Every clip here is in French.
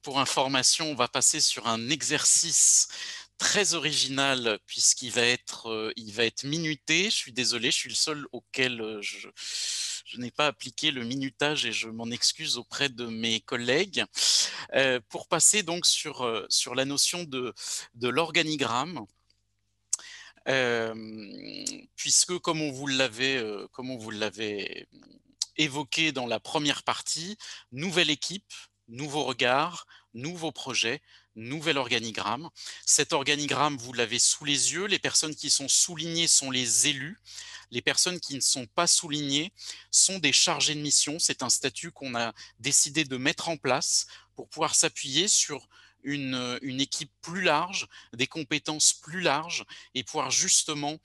pour information, on va passer sur un exercice très original puisqu'il va être minuté. Je suis désolé, je suis le seul auquel je n'ai pas appliqué le minutage et je m'en excuse auprès de mes collègues. Pour passer donc sur la notion de l'organigramme. Puisque comme on vous l'avait évoqué dans la première partie, nouvelle équipe, nouveau regard, nouveau projet, nouvel organigramme. Cet organigramme, vous l'avez sous les yeux. Les personnes qui sont soulignées sont les élus. Les personnes qui ne sont pas soulignées sont des chargés de mission. C'est un statut qu'on a décidé de mettre en place pour pouvoir s'appuyer sur une équipe plus large, des compétences plus larges et pouvoir justement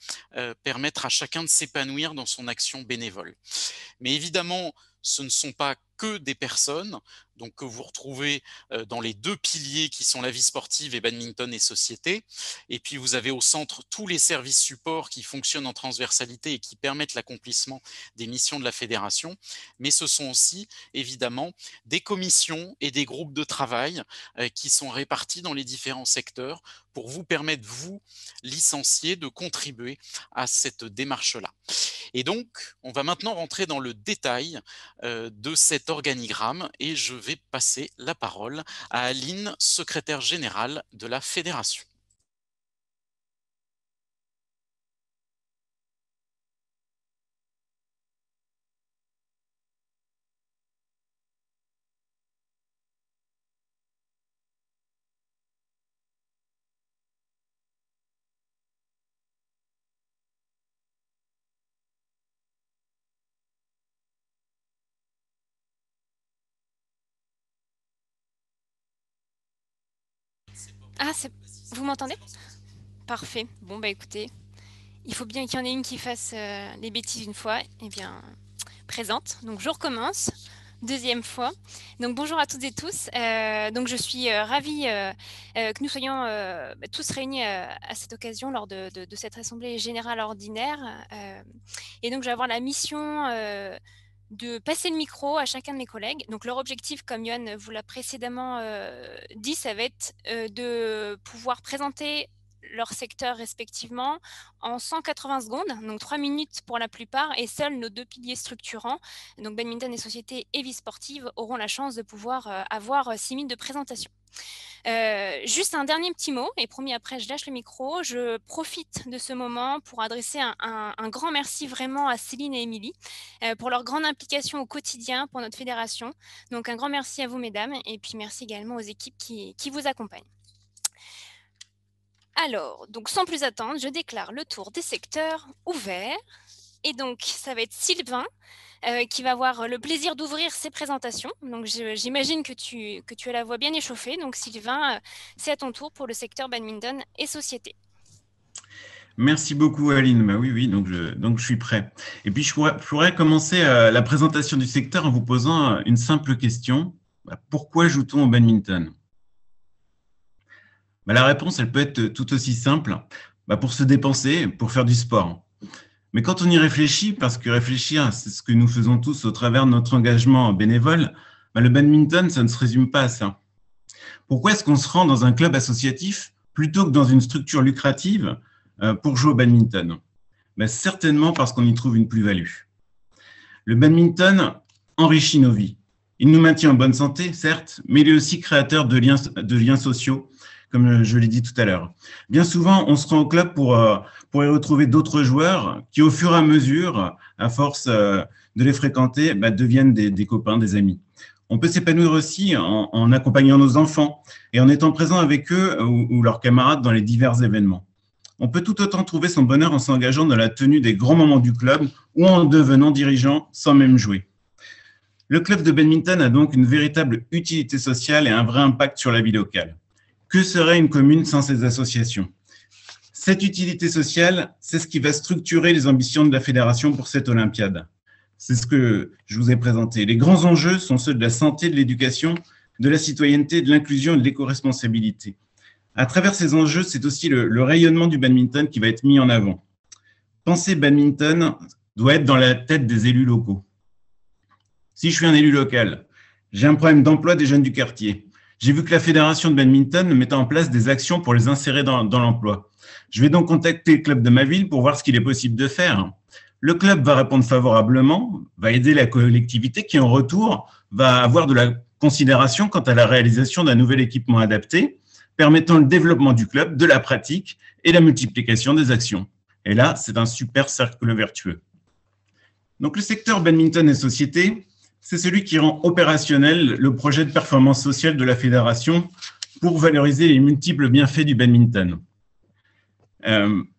permettre à chacun de s'épanouir dans son action bénévole. Mais évidemment, ce ne sont pas que des personnes, donc que vous retrouvez dans les deux piliers qui sont la vie sportive et badminton et société. Et puis vous avez au centre tous les services supports qui fonctionnent en transversalité et qui permettent l'accomplissement des missions de la fédération. Mais ce sont aussi évidemment des commissions et des groupes de travail qui sont répartis dans les différents secteurs pour vous permettre, vous, licenciés, de contribuer à cette démarche-là. Et donc, on va maintenant rentrer dans le détail de cet organigramme et je vais passer la parole à Aline, secrétaire générale de la fédération. Ah, vous m'entendez? Parfait. Bon, bah écoutez, il faut bien qu'il y en ait une qui fasse les bêtises une fois. Eh bien, présente. Donc, je recommence. Deuxième fois. Donc, bonjour à toutes et tous. Donc, je suis ravie que nous soyons tous réunis à cette occasion lors de cette assemblée générale ordinaire. Et donc, je vais avoir la mission de passer le micro à chacun de mes collègues. Donc leur objectif, comme Yoann vous l'a précédemment dit, ça va être de pouvoir présenter leur secteur respectivement en 180 secondes, donc 3 minutes pour la plupart, et seuls nos deux piliers structurants, donc badminton et société et vie sportive, auront la chance de pouvoir avoir 6 minutes de présentation. Juste un dernier petit mot, et promis après je lâche le micro. Je profite de ce moment pour adresser un grand merci vraiment à Céline et Émilie pour leur grande implication au quotidien pour notre fédération. Donc un grand merci à vous mesdames, et puis merci également aux équipes qui vous accompagnent. Alors, donc sans plus attendre, je déclare le tour des secteurs ouverts. Et donc, ça va être Sylvain qui va avoir le plaisir d'ouvrir ses présentations. Donc, j'imagine que tu as la voix bien échauffée. Donc, Sylvain, c'est à ton tour pour le secteur badminton et société. Merci beaucoup, Aline. Bah oui, donc je suis prêt. Et puis, je pourrais commencer la présentation du secteur en vous posant une simple question. Pourquoi joue-t-on au badminton? La réponse, elle peut être tout aussi simple. Pour se dépenser, pour faire du sport. Mais quand on y réfléchit, parce que réfléchir, c'est ce que nous faisons tous au travers de notre engagement bénévole, le badminton, ça ne se résume pas à ça. Pourquoi est-ce qu'on se rend dans un club associatif plutôt que dans une structure lucrative pour jouer au badminton? Certainement parce qu'on y trouve une plus-value. Le badminton enrichit nos vies. Il nous maintient en bonne santé, certes, mais il est aussi créateur de liens sociaux, comme je l'ai dit tout à l'heure. Bien souvent, on se rend au club pour y retrouver d'autres joueurs qui, au fur et à mesure, à force de les fréquenter, deviennent des copains, des amis. On peut s'épanouir aussi en accompagnant nos enfants et en étant présent avec eux ou leurs camarades dans les divers événements. On peut tout autant trouver son bonheur en s'engageant dans la tenue des grands moments du club ou en devenant dirigeant sans même jouer. Le club de badminton a donc une véritable utilité sociale et un vrai impact sur la vie locale. Que serait une commune sans ces associations? Cette utilité sociale, c'est ce qui va structurer les ambitions de la fédération pour cette Olympiade. C'est ce que je vous ai présenté. Les grands enjeux sont ceux de la santé, de l'éducation, de la citoyenneté, de l'inclusion et de l'éco-responsabilité. À travers ces enjeux, c'est aussi le rayonnement du badminton qui va être mis en avant. Penser badminton doit être dans la tête des élus locaux. Si je suis un élu local, j'ai un problème d'emploi des jeunes du quartier. J'ai vu que la fédération de badminton mettait en place des actions pour les insérer dans l'emploi. Je vais donc contacter le club de ma ville pour voir ce qu'il est possible de faire. Le club va répondre favorablement, va aider la collectivité qui, en retour, va avoir de la considération quant à la réalisation d'un nouvel équipement adapté, permettant le développement du club, de la pratique et la multiplication des actions. Et là, c'est un super cercle vertueux. Donc, le secteur badminton et société, c'est celui qui rend opérationnel le projet de performance sociale de la fédération pour valoriser les multiples bienfaits du badminton.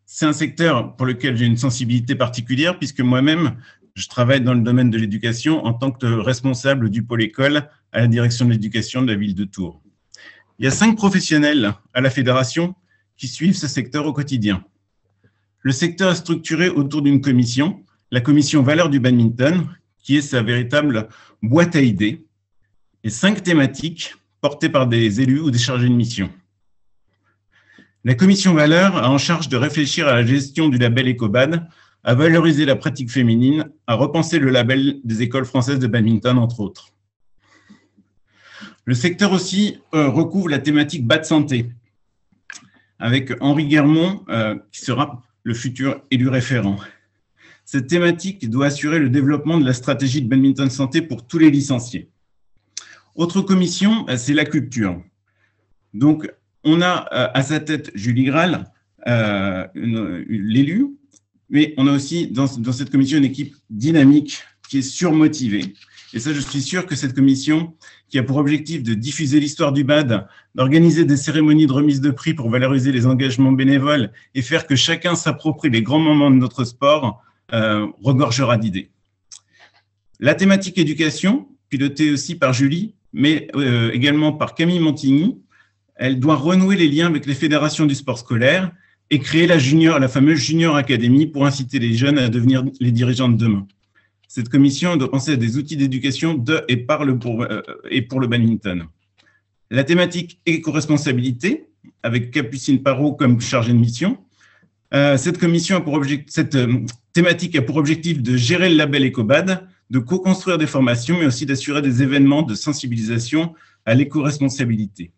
C'est un secteur pour lequel j'ai une sensibilité particulière puisque moi-même, je travaille dans le domaine de l'éducation en tant que responsable du pôle école à la direction de l'éducation de la ville de Tours. Il y a 5 professionnels à la fédération qui suivent ce secteur au quotidien. Le secteur est structuré autour d'une commission, la commission valeurs du badminton, qui est sa véritable boîte à idées, et 5 thématiques portées par des élus ou des chargés de mission. La commission valeurs a en charge de réfléchir à la gestion du label Ecobad, à valoriser la pratique féminine, à repenser le label des écoles françaises de badminton, entre autres. Le secteur aussi recouvre la thématique bas de santé, avec Henri Guermont, qui sera le futur élu référent. Cette thématique doit assurer le développement de la stratégie de badminton santé pour tous les licenciés. Autre commission, c'est la culture. Donc, on a à sa tête Julie Graal, l'élu, mais on a aussi dans cette commission une équipe dynamique qui est surmotivée. Et ça, je suis sûr que cette commission, qui a pour objectif de diffuser l'histoire du BAD, d'organiser des cérémonies de remise de prix pour valoriser les engagements bénévoles et faire que chacun s'approprie les grands moments de notre sport, regorgera d'idées. La thématique éducation, pilotée aussi par Julie, mais également par Camille Montigny, elle doit renouer les liens avec les fédérations du sport scolaire et créer la fameuse Junior Academy pour inciter les jeunes à devenir les dirigeants de demain. Cette commission doit penser à des outils d'éducation pour le badminton. La thématique éco-responsabilité, avec Capucine Parot comme chargée de mission. Cette thématique a pour objectif de gérer le label Ecobad, de co-construire des formations, mais aussi d'assurer des événements de sensibilisation à l'éco-responsabilité.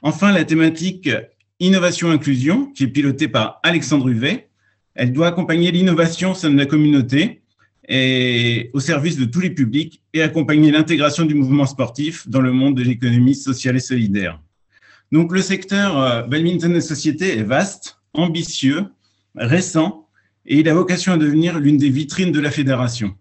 Enfin, la thématique innovation-inclusion, qui est pilotée par Alexandre Huvet, elle doit accompagner l'innovation au sein de la communauté et au service de tous les publics et accompagner l'intégration du mouvement sportif dans le monde de l'économie sociale et solidaire. Donc, le secteur badminton et société est vaste, ambitieux, récent, et il a vocation à devenir l'une des vitrines de la fédération.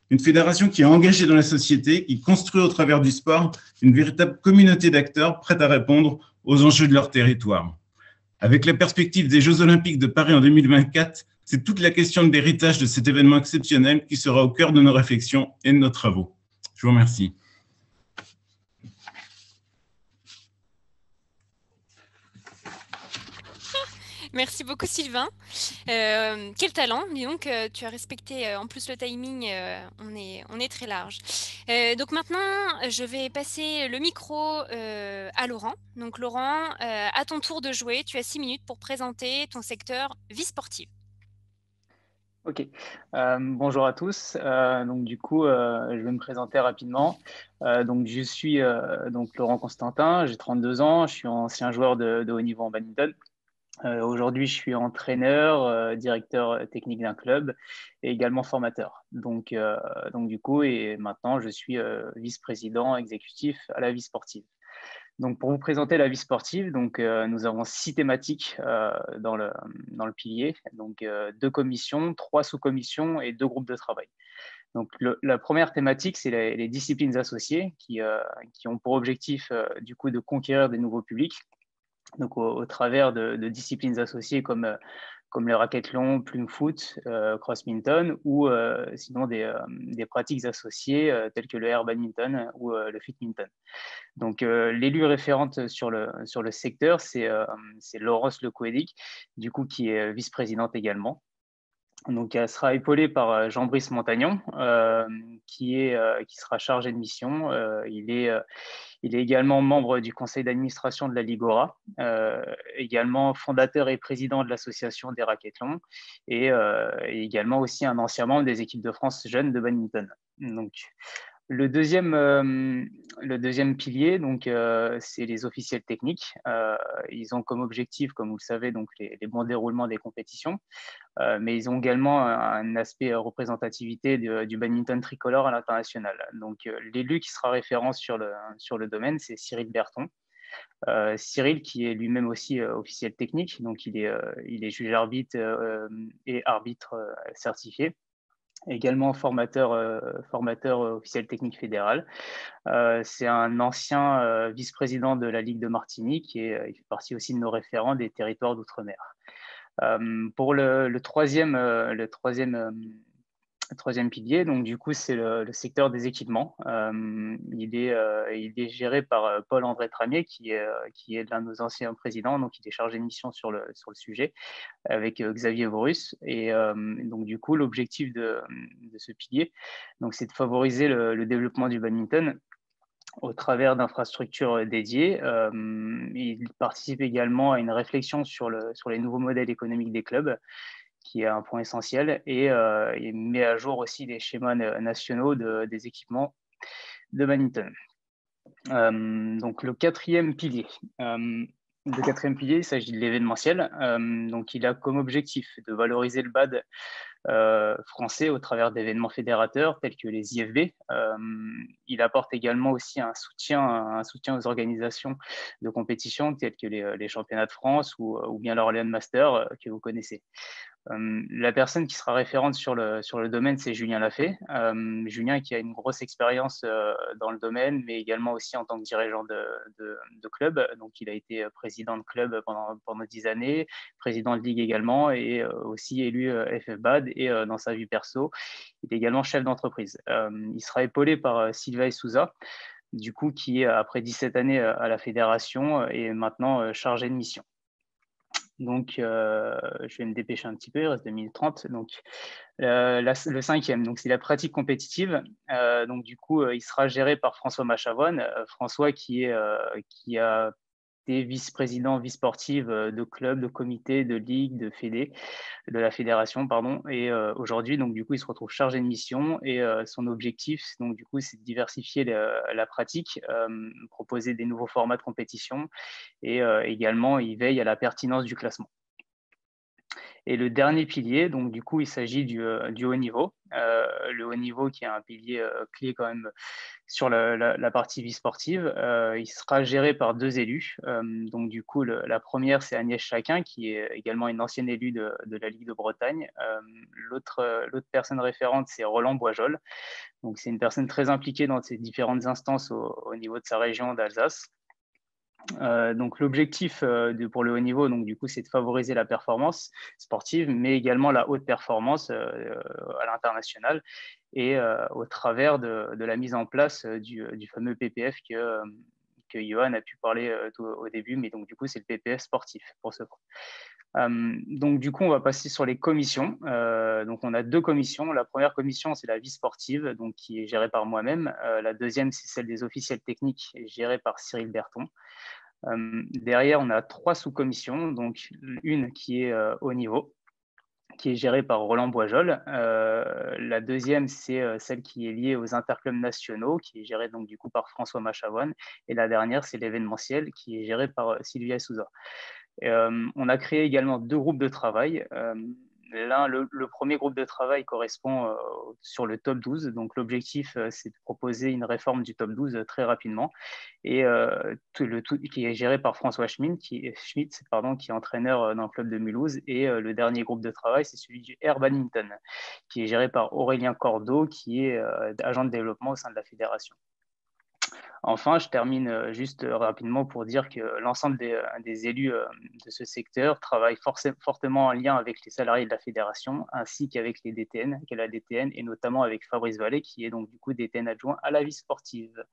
Une fédération qui est engagée dans la société, qui construit au travers du sport une véritable communauté d'acteurs prête à répondre aux enjeux de leur territoire. Avec la perspective des Jeux Olympiques de Paris en 2024, c'est toute la question de l'héritage de cet événement exceptionnel qui sera au cœur de nos réflexions et de nos travaux. Je vous remercie. Merci beaucoup Sylvain. Quel talent, dis donc, tu as respecté en plus le timing, on est très large. Donc maintenant, je vais passer le micro à Laurent. Donc Laurent, à ton tour de jouer, tu as 6 minutes pour présenter ton secteur vie sportive. Ok, bonjour à tous. Donc du coup, je vais me présenter rapidement. Donc je suis donc Laurent Constantin, j'ai 32 ans, je suis ancien joueur de haut niveau en badminton. Aujourd'hui, je suis entraîneur, directeur technique d'un club et également formateur. Donc du coup, et maintenant, je suis vice-président exécutif à la vie sportive. Donc, pour vous présenter la vie sportive, donc, nous avons 6 thématiques dans le pilier. Donc, 2 commissions, 3 sous-commissions et 2 groupes de travail. Donc, la première thématique, c'est les disciplines associées qui ont pour objectif du coup de conquérir des nouveaux publics. Donc, au travers de disciplines associées comme le racquethlon, plume foot, cross-minton ou sinon des pratiques associées telles que le air badminton ou le fit-minton. Donc, l'élu référente sur le secteur, c'est Laurence Lecoedic, du coup, qui est vice-présidente également. Donc, elle sera épaulée par Jean-Brice Montagnon, qui sera chargé de mission. Il est également membre du conseil d'administration de la Ligora, également fondateur et président de l'association des racquethlons et également aussi un ancien membre des équipes de France jeunes de badminton. Donc, Le deuxième pilier, donc, c'est les officiels techniques. Ils ont comme objectif, comme vous le savez, donc les bons déroulements des compétitions, mais ils ont également un aspect représentativité du badminton tricolore à l'international. Donc, l'élu qui sera référent sur le domaine, c'est Cyril Berton. Cyril, qui est lui-même aussi officiel technique, donc il est juge-arbitre et arbitre certifié. Également formateur officiel technique fédéral. C'est un ancien vice-président de la Ligue de Martinique et il fait partie aussi de nos référents des territoires d'outre-mer. Pour le troisième pilier, donc du coup, c'est le secteur des équipements. Il est géré par Paul-André Tramier, qui est l'un de nos anciens présidents, donc il est chargé de mission sur le sujet, avec Xavier Vorus. Et donc du coup, l'objectif de ce pilier, donc, c'est de favoriser le développement du badminton au travers d'infrastructures dédiées. Il participe également à une réflexion sur les nouveaux modèles économiques des clubs, qui est un point essentiel, et il met à jour aussi les schémas nationaux des équipements de badminton. Donc le quatrième pilier, il s'agit de l'événementiel. Donc il a comme objectif de valoriser le BAD français au travers d'événements fédérateurs tels que les IFB. Il apporte également aussi un soutien aux organisations de compétition telles que les championnats de France ou bien l'Orléans Master que vous connaissez. La personne qui sera référente sur le domaine, c'est Julien Lafay. Julien qui a une grosse expérience dans le domaine, mais également aussi en tant que dirigeant de club. Donc, il a été président de club pendant 10 années, président de ligue également, et aussi élu FFBAD. Et dans sa vie perso, il est également chef d'entreprise. Il sera épaulé par Sylvain Souza, du coup, qui, après 17 années à la fédération, est maintenant chargé de mission. Donc, je vais me dépêcher un petit peu, il reste 2 minutes 30. Donc, le cinquième, donc, c'est la pratique compétitive. Donc, du coup, il sera géré par François Machavoine. François qui a été vice-président, vice-sportive de clubs, de comités, de ligues, de fédés, de la fédération, pardon. Et aujourd'hui, donc, du coup, il se retrouve chargé de mission et son objectif, donc, du coup, c'est de diversifier la pratique, proposer des nouveaux formats de compétition et également, il veille à la pertinence du classement. Et le dernier pilier, donc du coup, il s'agit du haut niveau. Le haut niveau qui est un pilier clé quand même sur la partie vie sportive. Il sera géré par 2 élus. Donc du coup, la première, c'est Agnès Chaquin, qui est également une ancienne élue de la Ligue de Bretagne. L'autre personne référente, c'est Roland Boisjol. Donc c'est une personne très impliquée dans ces différentes instances au niveau de sa région d'Alsace. Donc l'objectif pour le haut niveau, donc du coup, c'est de favoriser la performance sportive, mais également la haute performance à l'international et au travers de la mise en place du fameux PPF que Johan a pu parler au début, mais donc du coup, c'est le PPF sportif pour ce point. Donc du coup, on va passer sur les commissions. Donc on a 2 commissions. La première commission, c'est la vie sportive, donc qui est gérée par moi-même. La deuxième, c'est celle des officiels techniques, gérée par Cyril Berton. Derrière, on a 3 sous-commissions, donc une qui est haut niveau, qui est gérée par Roland Boisjol. La deuxième, c'est celle qui est liée aux interclubs nationaux, qui est gérée donc du coup par François Machavoine. Et la dernière, c'est l'événementiel, qui est géré par Sylvia Souza. On a créé également 2 groupes de travail. Le premier groupe de travail correspond sur le top 12. Donc, l'objectif, c'est de proposer une réforme du top 12 très rapidement. Et qui est géré par François Schmitt, qui est entraîneur dans le club de Mulhouse. Et le dernier groupe de travail, c'est celui du Air Badminton, qui est géré par Aurélien Cordeau, qui est agent de développement au sein de la fédération. Enfin, je termine juste rapidement pour dire que l'ensemble des élus de ce secteur travaillent fortement en lien avec les salariés de la fédération, ainsi qu'avec la DTN, et notamment avec Fabrice Vallée, qui est donc du coup DTN adjoint à la vie sportive.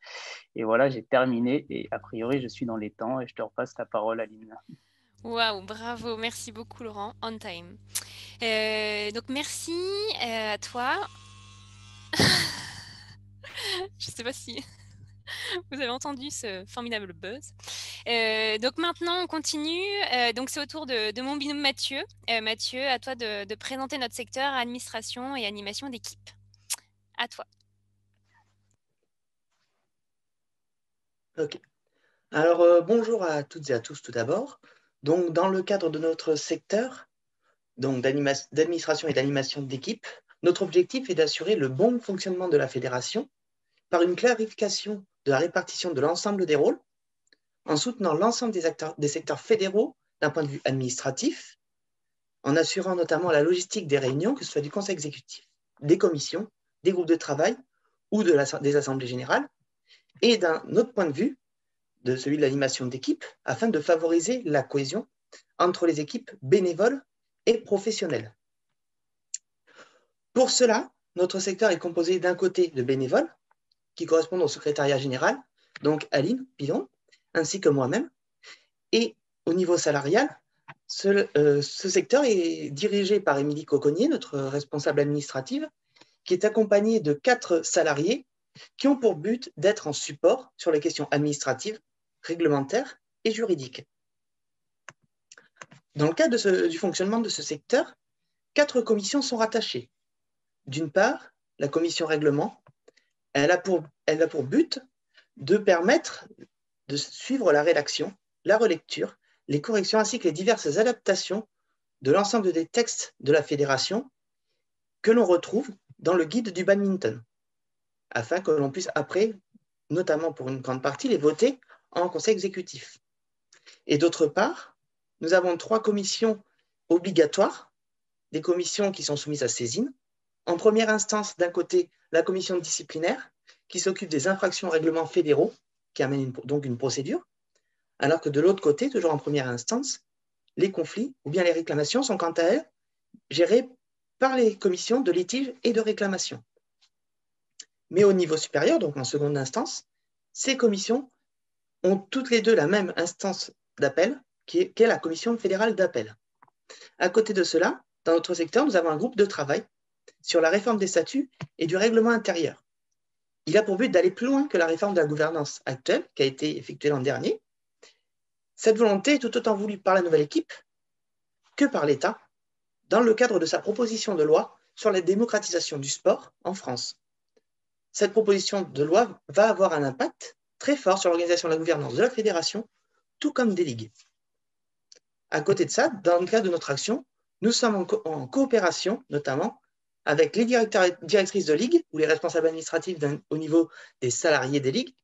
Et voilà, j'ai terminé, et a priori, je suis dans les temps, et je te repasse la parole, Aline. Waouh, bravo, merci beaucoup Laurent, on time. Donc merci à toi. Je ne sais pas si vous avez entendu ce formidable buzz. Donc maintenant, on continue. Donc c'est au tour de mon binôme Mathieu. Mathieu, à toi de présenter notre secteur administration et animation d'équipe. À toi. Ok. Alors, bonjour à toutes et à tous tout d'abord. Donc, dans le cadre de notre secteur donc d'administration et d'animation d'équipe, notre objectif est d'assurer le bon fonctionnement de la fédération par une clarification de la répartition de l'ensemble des rôles, en soutenant l'ensemble des secteurs fédéraux d'un point de vue administratif, en assurant notamment la logistique des réunions, que ce soit du conseil exécutif, des commissions, des groupes de travail ou des assemblées générales, et d'un autre point de vue, de celui de l'animation d'équipe, afin de favoriser la cohésion entre les équipes bénévoles et professionnelles. Pour cela, notre secteur est composé d'un côté de bénévoles, qui correspondent au secrétariat général, donc Aline Pilon, ainsi que moi-même. Et au niveau salarial, ce secteur est dirigé par Émilie Coconnier, notre responsable administrative, qui est accompagnée de 4 salariés qui ont pour but d'être en support sur les questions administratives, réglementaires et juridiques. Dans le cadre du fonctionnement de ce secteur, 4 commissions sont rattachées. D'une part, la commission règlement, elle a pour but de permettre de suivre la rédaction, la relecture, les corrections ainsi que les diverses adaptations de l'ensemble des textes de la fédération que l'on retrouve dans le guide du badminton, afin que l'on puisse après, notamment pour une grande partie, les voter en conseil exécutif. Et d'autre part, nous avons 3 commissions obligatoires, des commissions qui sont soumises à saisine. En première instance, d'un côté, la commission disciplinaire, qui s'occupe des infractions aux règlements fédéraux, qui amène donc une procédure, alors que de l'autre côté, toujours en première instance, les conflits ou bien les réclamations sont quant à elles gérées par les commissions de litige et de réclamation. Mais au niveau supérieur, donc en seconde instance, ces commissions ont toutes les deux la même instance d'appel, qui est la commission fédérale d'appel. À côté de cela, dans notre secteur, nous avons un groupe de travail sur la réforme des statuts et du règlement intérieur. Il a pour but d'aller plus loin que la réforme de la gouvernance actuelle, qui a été effectuée l'an dernier. Cette volonté est tout autant voulue par la nouvelle équipe que par l'État, dans le cadre de sa proposition de loi sur la démocratisation du sport en France. Cette proposition de loi va avoir un impact très fort sur l'organisation de la gouvernance de la fédération, tout comme des ligues. À côté de ça, dans le cadre de notre action, nous sommes en coopération, notamment, avec les directeurs et directrices de ligues ou les responsables administratifs au niveau des salariés des ligues,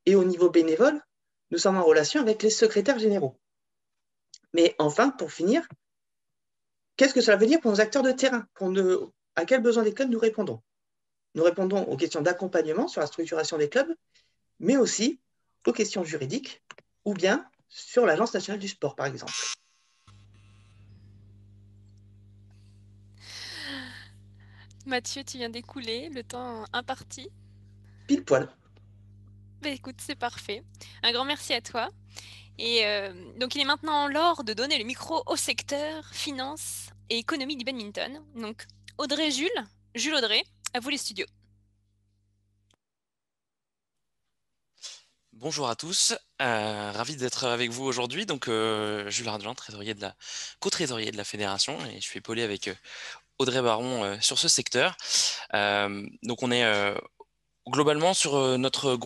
et au niveau bénévole, nous sommes en relation avec les secrétaires généraux. Mais enfin, pour finir, qu'est-ce que cela veut dire pour nos acteurs de terrain? À quels besoins des clubs nous répondons? Nous répondons aux questions d'accompagnement sur la structuration des clubs, mais aussi aux questions juridiques ou bien sur l'Agence nationale du sport, par exemple. Mathieu, tu viens d'écouler le temps imparti. Pile poil. Bah, écoute, c'est parfait. Un grand merci à toi. Et donc, il est maintenant l'heure de donner le micro au secteur finance et économie du badminton. Donc, Jules Audrey, à vous les studios. Bonjour à tous, ravi d'être avec vous aujourd'hui. Donc, Jules Ardian, co-trésorier de la fédération, et je suis épaulé avec Audrey Baron sur ce secteur. Donc, on est globalement sur notre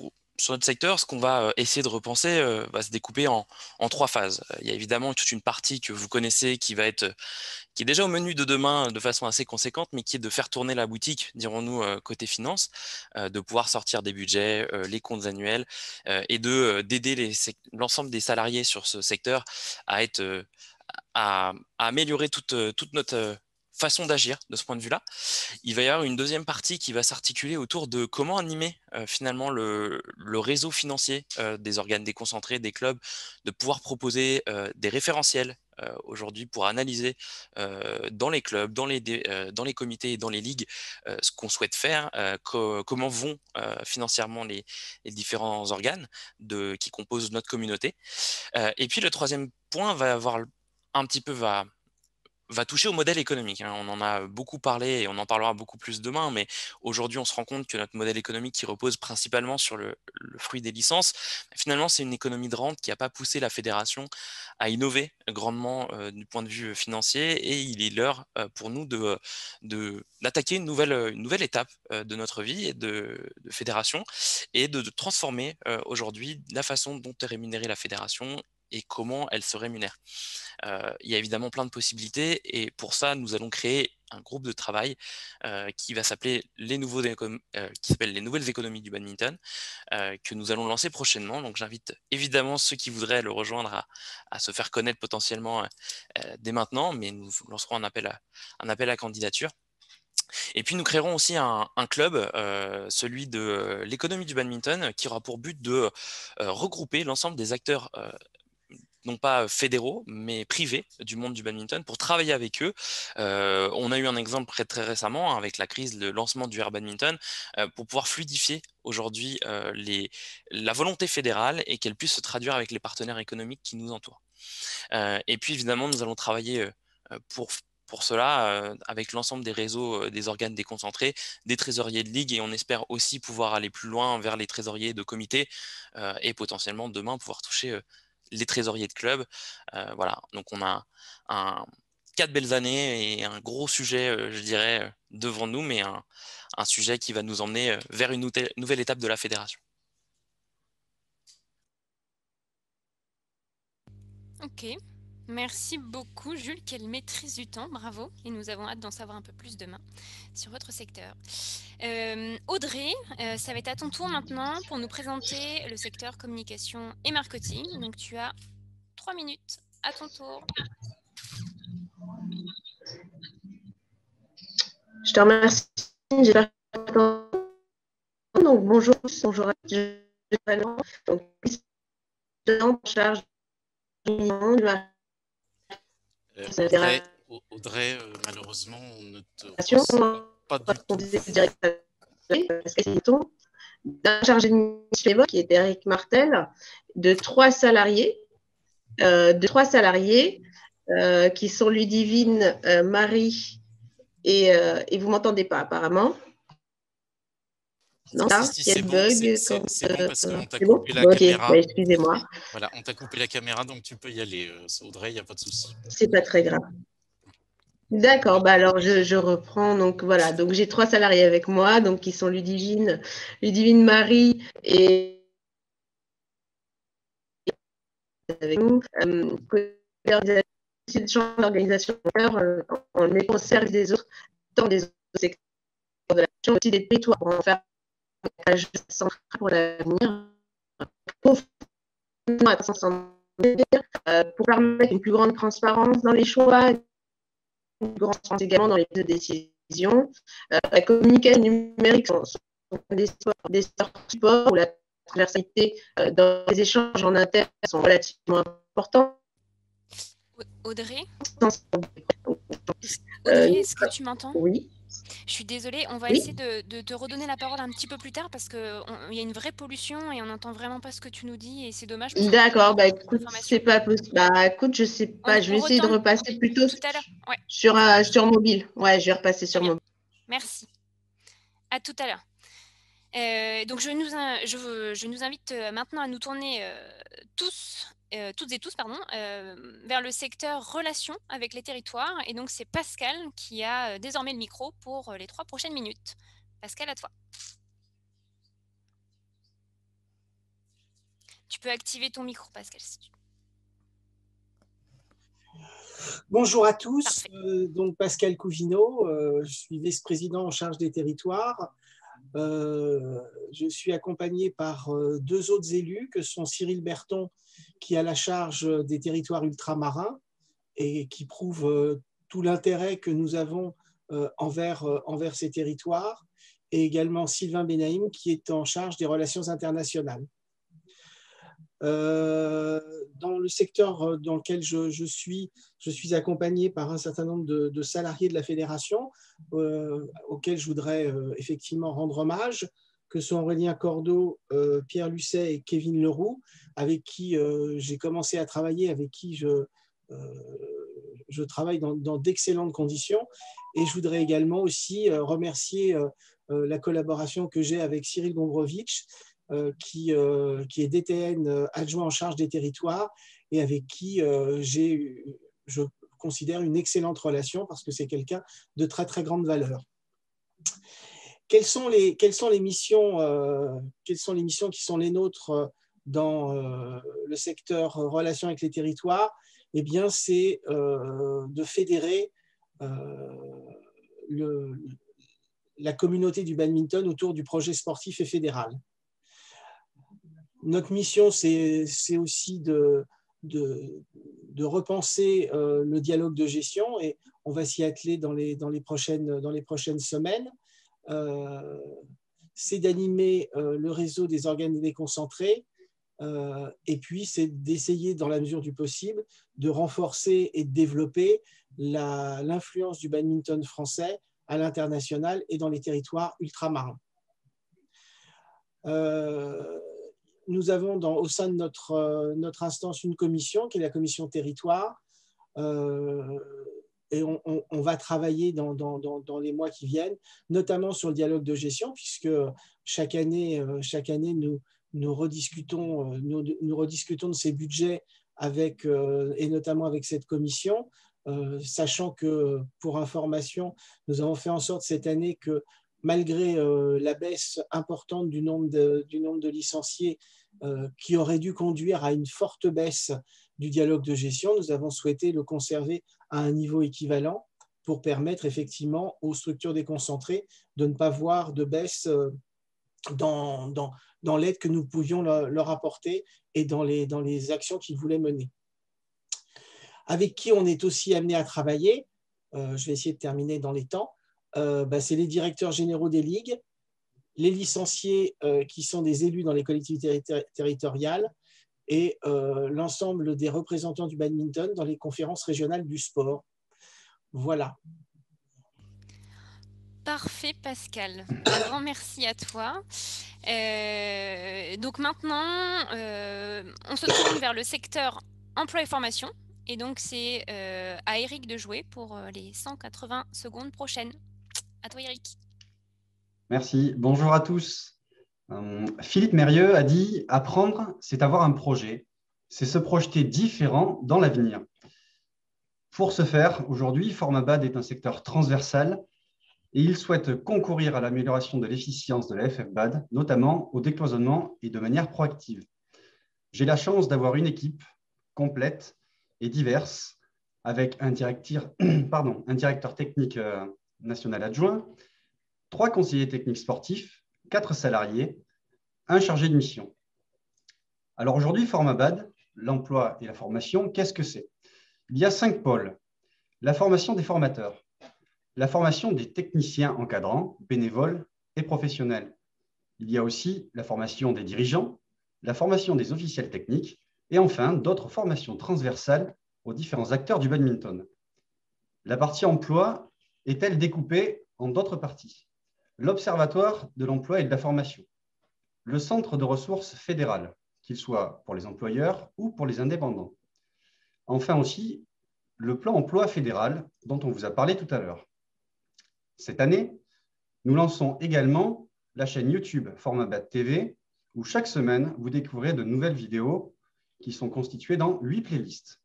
secteur. Ce qu'on va essayer de repenser va se découper en 3 phases. Il y a évidemment toute une partie que vous connaissez qui est déjà au menu de demain de façon assez conséquente, mais qui est de faire tourner la boutique, dirons-nous, côté finance, de pouvoir sortir des budgets, les comptes annuels, et d'aider l'ensemble des salariés sur ce secteur à améliorer toute notre façon d'agir de ce point de vue-là. Il va y avoir une deuxième partie qui va s'articuler autour de comment animer finalement le réseau financier des organes déconcentrés, des clubs, de pouvoir proposer des référentiels aujourd'hui pour analyser dans les clubs, dans les comités et dans les ligues ce qu'on souhaite faire, comment vont financièrement les différents organes qui composent notre communauté. Et puis le troisième point va va toucher au modèle économique, hein. On en a beaucoup parlé et on en parlera beaucoup plus demain, mais aujourd'hui, on se rend compte que notre modèle économique qui repose principalement sur le fruit des licences, finalement, c'est une économie de rente qui n'a pas poussé la fédération à innover grandement du point de vue financier et il est l'heure pour nous d'attaquer une nouvelle étape de notre vie et de fédération et de transformer aujourd'hui la façon dont est rémunérée la fédération et comment elle se rémunère. Il y a évidemment plein de possibilités et pour ça, nous allons créer un groupe de travail qui va s'appeler qui s'appelle les nouvelles économies du badminton, que nous allons lancer prochainement. Donc j'invite évidemment ceux qui voudraient le rejoindre à se faire connaître potentiellement dès maintenant, mais nous lancerons un appel à candidature. Et puis nous créerons aussi un club, celui de l'économie du badminton, qui aura pour but de regrouper l'ensemble des acteurs non pas fédéraux, mais privés du monde du badminton pour travailler avec eux. On a eu un exemple très récemment hein, avec la crise, le lancement du Air Badminton, pour pouvoir fluidifier aujourd'hui la volonté fédérale et qu'elle puisse se traduire avec les partenaires économiques qui nous entourent. Et puis évidemment, nous allons travailler pour cela, avec l'ensemble des réseaux, des organes déconcentrés, des trésoriers de ligue, et on espère aussi pouvoir aller plus loin vers les trésoriers de comité et potentiellement demain pouvoir toucher les trésoriers de club. Voilà, donc on a 4 belles années et un gros sujet, je dirais, devant nous, mais un sujet qui va nous emmener vers une nouvelle étape de la fédération. Ok, merci beaucoup Jules, quelle maîtrise du temps, bravo. Et nous avons hâte d'en savoir un peu plus demain sur votre secteur. Audrey, ça va être à ton tour maintenant pour nous présenter le secteur communication et marketing. Donc tu as 3 minutes, à ton tour. Je te remercie. J'espère que donc bonjour, bonjour à tous. Donc, en charge Audrey, malheureusement, on ne te reçoit pas du tout. D'un chargé de mission qui est Eric Martel, de 3 salariés, qui sont Ludivine, Marie et vous m'entendez pas apparemment. Non, si, c'est bon, c'est bon parce qu'on t'a coupé la caméra. Okay, excusez-moi. Voilà, on t'a coupé la caméra, donc tu peux y aller, Audrey, il n'y a pas de souci. C'est pas très grave. D'accord, bah alors je reprends. Donc voilà, donc j'ai 3 salariés avec moi, donc qui sont Ludivine Marie et avec nous. L'organisation on met au service des autres, tant des autres secteurs de l'action, aussi des territoires pour en faire un jeu central pour l'avenir, pour permettre une plus grande transparence dans les choix, une grande transparence également dans les prises de décision. La communication numérique sont des supports où la transversalité dans les échanges en interne sont relativement importants. Audrey, est-ce que tu m'entends? Oui. Je suis désolée, on va essayer de te redonner la parole un petit peu plus tard parce qu'il y a une vraie pollution et on n'entend vraiment pas ce que tu nous dis et c'est dommage. D'accord, bah écoute, c'est pas possible. Bah écoute, je sais pas, je vais essayer de repasser plutôt tout à l'heure. Ouais. sur mobile. Ouais, je vais repasser sur mobile. Merci. À tout à l'heure. Donc je nous invite maintenant à nous tourner toutes et tous vers le secteur relations avec les territoires. Et donc c'est Pascal qui a désormais le micro pour les 3 prochaines minutes. Pascal, à toi. Tu peux activer ton micro, Pascal, si tu veux. Bonjour à tous, donc Pascal Couvineau, je suis vice-président en charge des territoires. Je suis accompagné par 2 autres élus que sont Cyril Berton qui a la charge des territoires ultramarins et qui prouve tout l'intérêt que nous avons envers ces territoires, et également Sylvain Benaïm qui est en charge des relations internationales. Dans le secteur dans lequel je suis accompagné par un certain nombre de salariés de la fédération auxquels je voudrais effectivement rendre hommage, que sont Aurélien Cordeau, Pierre Lucet et Kevin Leroux, avec qui j'ai commencé à travailler, avec qui je travaille dans d'excellentes conditions. Et je voudrais également aussi remercier la collaboration que j'ai avec Cyril Gombrowicz, qui est DTN adjoint en charge des territoires et avec qui je considère une excellente relation parce que c'est quelqu'un de très, très grande valeur. Quelles sont les missions qui sont les nôtres dans le secteur relations avec les territoires? Eh bien, c'est de fédérer la communauté du badminton autour du projet sportif et fédéral. Notre mission, c'est aussi de repenser le dialogue de gestion et on va s'y atteler dans les prochaines semaines. C'est d'animer le réseau des organes déconcentrés et puis c'est d'essayer, dans la mesure du possible, de renforcer et de développer l'influence du badminton français à l'international et dans les territoires ultramarins. Nous avons au sein de notre instance une commission qui est la commission territoire et on va travailler dans les mois qui viennent, notamment sur le dialogue de gestion, puisque chaque année nous rediscutons de ces budgets et notamment avec cette commission, sachant que, pour information, nous avons fait en sorte cette année que, malgré la baisse importante du nombre de licenciés qui aurait dû conduire à une forte baisse du dialogue de gestion, nous avons souhaité le conserver à un niveau équivalent pour permettre effectivement aux structures déconcentrées de ne pas voir de baisse dans l'aide que nous pouvions leur apporter et dans les actions qu'ils voulaient mener. Avec qui on est aussi amené à travailler, je vais essayer de terminer dans les temps, c'est les directeurs généraux des ligues, les licenciés qui sont des élus dans les collectivités territoriales et l'ensemble des représentants du badminton dans les conférences régionales du sport. Voilà. Parfait, Pascal. Un grand merci à toi. Donc maintenant, on se tourne vers le secteur emploi et formation. Et donc, c'est à Eric de jouer pour les 180 secondes prochaines. À toi, Eric. Merci. Bonjour à tous. Philippe Mérieux a dit « Apprendre, c'est avoir un projet. C'est se projeter différent dans l'avenir. » Pour ce faire, aujourd'hui, Formabad est un secteur transversal et il souhaite concourir à l'amélioration de l'efficience de la FFBAD, notamment au décloisonnement et de manière proactive. J'ai la chance d'avoir une équipe complète et diverse avec un directeur technique national adjoint, 3 conseillers techniques sportifs, 4 salariés, un chargé de mission. Alors aujourd'hui, Formabad, l'emploi et la formation, qu'est-ce que c'est? Il y a 5 pôles. La formation des formateurs, la formation des techniciens encadrants, bénévoles et professionnels. Il y a aussi la formation des dirigeants, la formation des officiels techniques et enfin d'autres formations transversales aux différents acteurs du badminton. La partie emploi est-elle découpée en d'autres parties? L'Observatoire de l'emploi et de la formation, le Centre de ressources fédérales, qu'il soit pour les employeurs ou pour les indépendants. Enfin aussi, le plan emploi fédéral dont on vous a parlé tout à l'heure. Cette année, nous lançons également la chaîne YouTube Formabad TV, où chaque semaine, vous découvrez de nouvelles vidéos qui sont constituées dans 8 playlists.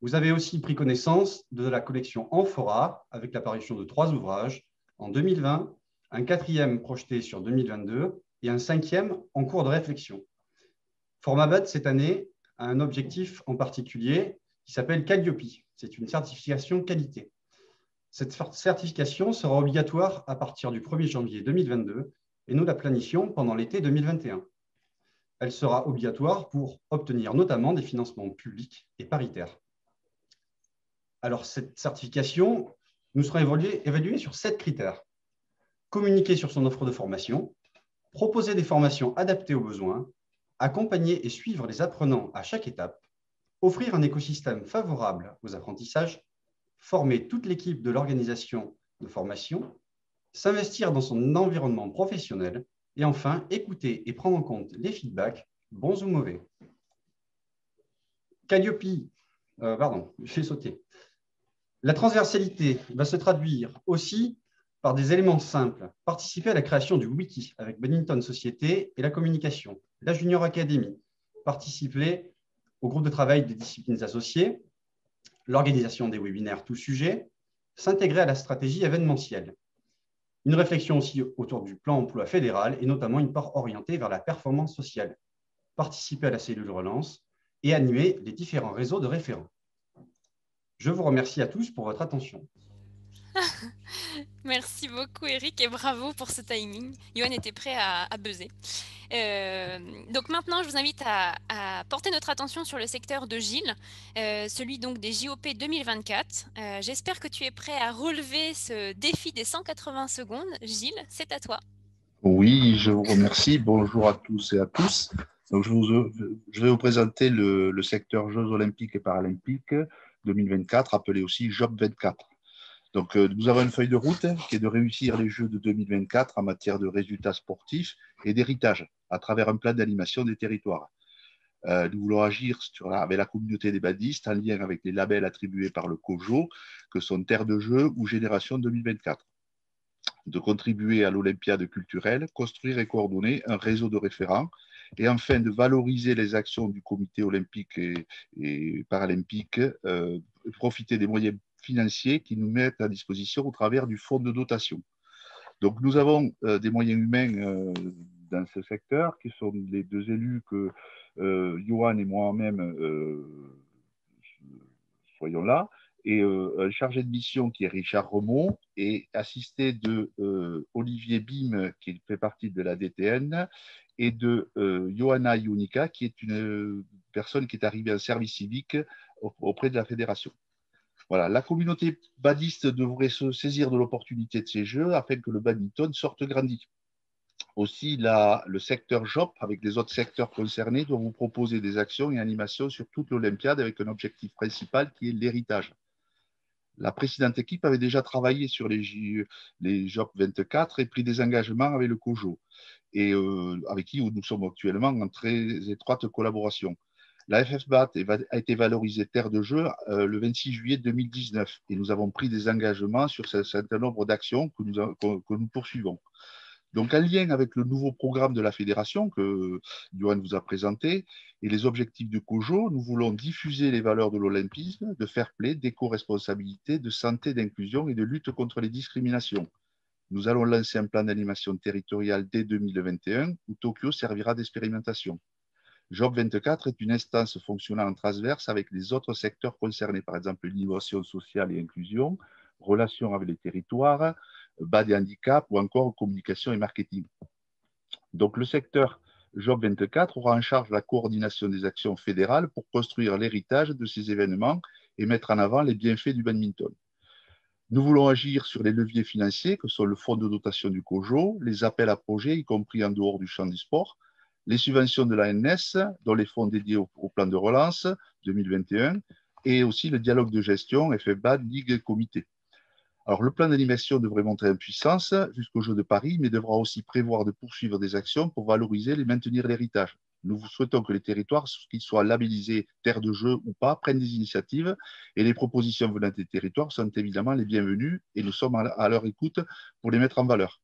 Vous avez aussi pris connaissance de la collection Amphora, avec l'apparition de 3 ouvrages en 2020, un 4e projeté sur 2022 et un 5e en cours de réflexion. Formabad, cette année, a un objectif en particulier qui s'appelle Calliope. C'est une certification qualité. Cette certification sera obligatoire à partir du 1er janvier 2022 et nous la planifions pendant l'été 2021. Elle sera obligatoire pour obtenir notamment des financements publics et paritaires. Alors, cette certification, nous serons évalués sur 7 critères. Communiquer sur son offre de formation, proposer des formations adaptées aux besoins, accompagner et suivre les apprenants à chaque étape, offrir un écosystème favorable aux apprentissages, former toute l'équipe de l'organisation de formation, s'investir dans son environnement professionnel et enfin écouter et prendre en compte les feedbacks, bons ou mauvais. Calliope, j'ai sauté. La transversalité va se traduire aussi par des éléments simples. Participer à la création du wiki avec Badminton Société et la communication. La Junior Academy. Participer au groupe de travail des disciplines associées. L'organisation des webinaires tout sujet. S'intégrer à la stratégie événementielle. Une réflexion aussi autour du plan emploi fédéral et notamment une part orientée vers la performance sociale. Participer à la cellule relance et animer les différents réseaux de référents. Je vous remercie à tous pour votre attention. Merci beaucoup Eric et bravo pour ce timing. Johan était prêt à buzzer. Donc maintenant, je vous invite à porter notre attention sur le secteur de Gilles, celui donc des JOP 2024. J'espère que tu es prêt à relever ce défi des 180 secondes. Gilles, c'est à toi. Oui, je vous remercie. Bonjour à tous et à tous. Donc, je vais vous présenter le secteur Jeux olympiques et paralympiques 2024, appelé aussi JOP 24. Donc, nous avons une feuille de route qui est de réussir les Jeux de 2024 en matière de résultats sportifs et d'héritage à travers un plan d'animation des territoires. Nous voulons agir avec la communauté des badistes en lien avec les labels attribués par le COJO, que sont Terre de Jeux ou Génération 2024. De contribuer à l'Olympiade culturelle, construire et coordonner un réseau de référents et enfin de valoriser les actions du comité olympique et paralympique, profiter des moyens financiers qui nous mettent à disposition au travers du fonds de dotation. Donc nous avons des moyens humains dans ce secteur qui sont les deux élus que Johan et moi-même soyons là, et un chargé de mission qui est Richard Remond, et assisté de Olivier Bim, qui fait partie de la DTN, et de Johanna Ionica, qui est une personne qui est arrivée en service civique auprès de la fédération. Voilà, la communauté badiste devrait se saisir de l'opportunité de ces Jeux afin que le badminton sorte grandi. Aussi, le secteur JOP, avec les autres secteurs concernés, doit vous proposer des actions et animations sur toute l'Olympiade avec un objectif principal qui est l'héritage. La précédente équipe avait déjà travaillé sur les JOP 24 et pris des engagements avec le COJO, et avec qui nous sommes actuellement en très étroite collaboration. La FFBAT a été valorisée Terre de Jeux le 26 juillet 2019 et nous avons pris des engagements sur un certain nombre d'actions que nous poursuivons. Donc, en lien avec le nouveau programme de la fédération que Johan vous a présenté et les objectifs du COJO, nous voulons diffuser les valeurs de l'olympisme, de fair play, d'éco-responsabilité, de santé, d'inclusion et de lutte contre les discriminations. Nous allons lancer un plan d'animation territoriale dès 2021 où Tokyo servira d'expérimentation. JOP 24 est une instance fonctionnant en transverse avec les autres secteurs concernés, par exemple l'innovation sociale et inclusion, relations avec les territoires, bas des handicaps ou encore communication et marketing. Donc, le secteur JOP 24 aura en charge la coordination des actions fédérales pour construire l'héritage de ces événements et mettre en avant les bienfaits du badminton. Nous voulons agir sur les leviers financiers que sont le fonds de dotation du COJO, les appels à projets, y compris en dehors du champ du sport, les subventions de l'ANS, dont les fonds dédiés au plan de relance 2021, et aussi le dialogue de gestion FFBAT, Ligue et Comité. Alors, le plan d'animation devrait monter en puissance jusqu'aux Jeux de Paris, mais devra aussi prévoir de poursuivre des actions pour valoriser et maintenir l'héritage. Nous souhaitons que les territoires, qu'ils soient labellisés Terre de Jeux ou pas, prennent des initiatives et les propositions venant des territoires sont évidemment les bienvenues et nous sommes à leur écoute pour les mettre en valeur.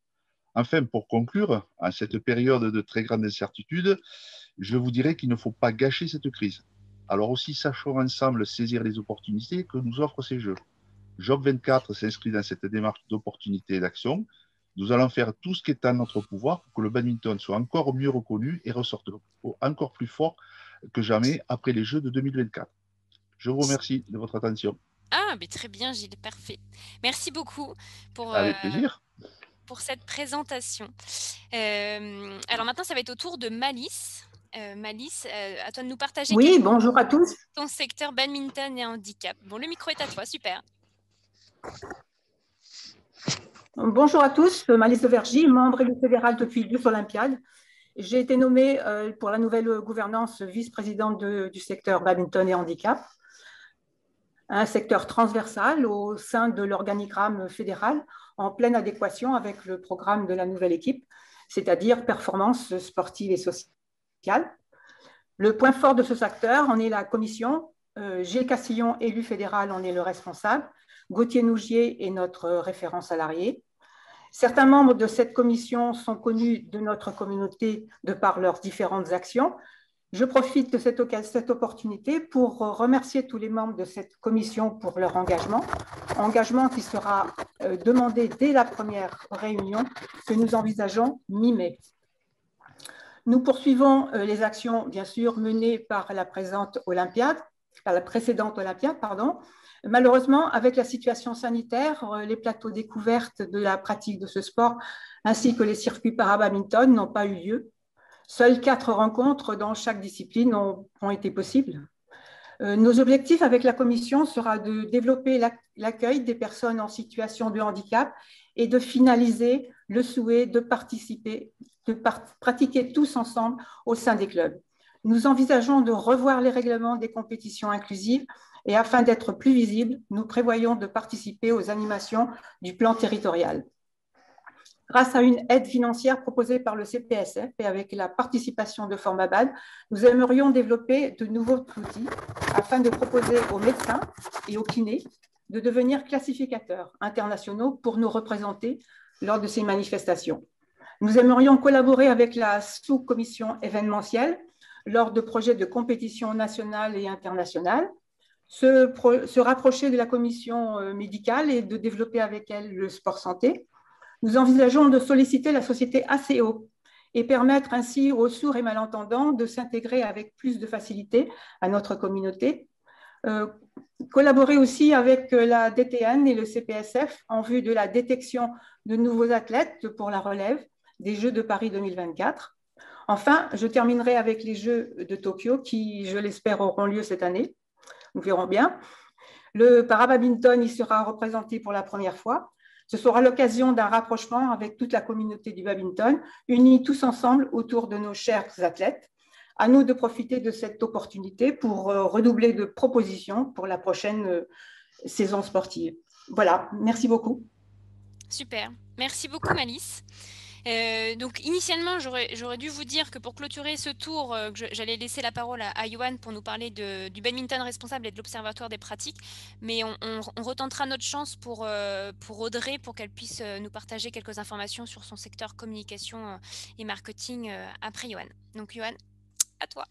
Enfin, pour conclure, en cette période de très grande incertitude, je vous dirais qu'il ne faut pas gâcher cette crise. Alors aussi, sachons ensemble saisir les opportunités que nous offrent ces Jeux. JOP 24 s'inscrit dans cette démarche d'opportunité et d'action. Nous allons faire tout ce qui est en notre pouvoir pour que le badminton soit encore mieux reconnu et ressorte encore plus fort que jamais après les Jeux de 2024. Je vous remercie de votre attention. Ah, mais très bien, Gilles, parfait. Merci beaucoup pour, Avec plaisir. Pour cette présentation. Alors maintenant, ça va être au tour de Malice. Malice, à toi de nous partager bonjour à tous. Ton secteur badminton et handicap. Bon, le micro est à toi, super. Bonjour à tous, Malice de Vergy, membre élu fédéral depuis 2 Olympiades. J'ai été nommée pour la nouvelle gouvernance vice-présidente du secteur badminton et handicap, un secteur transversal au sein de l'organigramme fédéral en pleine adéquation avec le programme de la nouvelle équipe, c'est-à-dire performance sportive et sociale. Le point fort de ce secteur en est la commission. Gilles Castillon, élu fédéral, en est le responsable. Gauthier Nougier est notre référent salarié. Certains membres de cette commission sont connus de notre communauté de par leurs différentes actions. Je profite de cette opportunité pour remercier tous les membres de cette commission pour leur engagement qui sera demandé dès la première réunion que nous envisageons mi-mai. Nous poursuivons les actions, bien sûr, menées par la précédente Olympiade. Malheureusement, avec la situation sanitaire, les plateaux découvertes de la pratique de ce sport ainsi que les circuits para-badminton n'ont pas eu lieu. Seules 4 rencontres dans chaque discipline ont été possibles. Nos objectifs avec la commission sera de développer l'accueil des personnes en situation de handicap et de finaliser le souhait de pratiquer tous ensemble au sein des clubs. Nous envisageons de revoir les règlements des compétitions inclusives et afin d'être plus visibles, nous prévoyons de participer aux animations du plan territorial. Grâce à une aide financière proposée par le CPSF et avec la participation de Formabad, nous aimerions développer de nouveaux outils afin de proposer aux médecins et aux kinés de devenir classificateurs internationaux pour nous représenter lors de ces manifestations. Nous aimerions collaborer avec la sous-commission événementielle lors de projets de compétition nationale et internationale, se rapprocher de la commission médicale et de développer avec elle le sport santé. Nous envisageons de solliciter la société ACO et permettre ainsi aux sourds et malentendants de s'intégrer avec plus de facilité à notre communauté. Collaborer aussi avec la DTN et le CPSF en vue de la détection de nouveaux athlètes pour la relève des Jeux de Paris 2024. Enfin, je terminerai avec les Jeux de Tokyo qui, je l'espère, auront lieu cette année. Nous verrons bien. Le para-badminton y sera représenté pour la première fois. Ce sera l'occasion d'un rapprochement avec toute la communauté du badminton, unis tous ensemble autour de nos chers athlètes. À nous de profiter de cette opportunité pour redoubler de propositions pour la prochaine saison sportive. Voilà, merci beaucoup. Super, merci beaucoup Malice. Donc initialement, j'aurais dû vous dire que pour clôturer ce tour, j'allais laisser la parole à Johan pour nous parler du badminton responsable et de l'Observatoire des pratiques, mais on retentera notre chance pour Audrey, pour qu'elle puisse nous partager quelques informations sur son secteur communication et marketing après Johan. Donc Johan, à toi.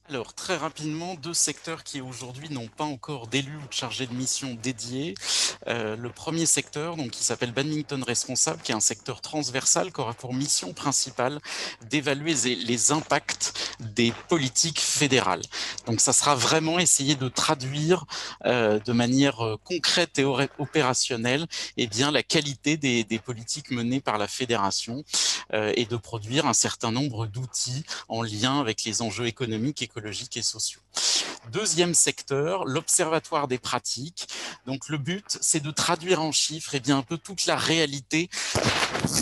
Alors, très rapidement, 2 secteurs qui aujourd'hui n'ont pas encore d'élu ou de chargé de mission dédié. Le premier secteur, donc, qui s'appelle Badminton Responsable, qui est un secteur transversal qui aura pour mission principale d'évaluer les impacts des politiques fédérales. Donc, ça sera vraiment essayer de traduire de manière concrète et opérationnelle la qualité des politiques menées par la fédération et de produire un certain nombre d'outils en lien avec les enjeux économiques, écologiques et sociaux. Deuxième secteur, l'Observatoire des pratiques. Donc le but, c'est de traduire en chiffres un peu toute la réalité,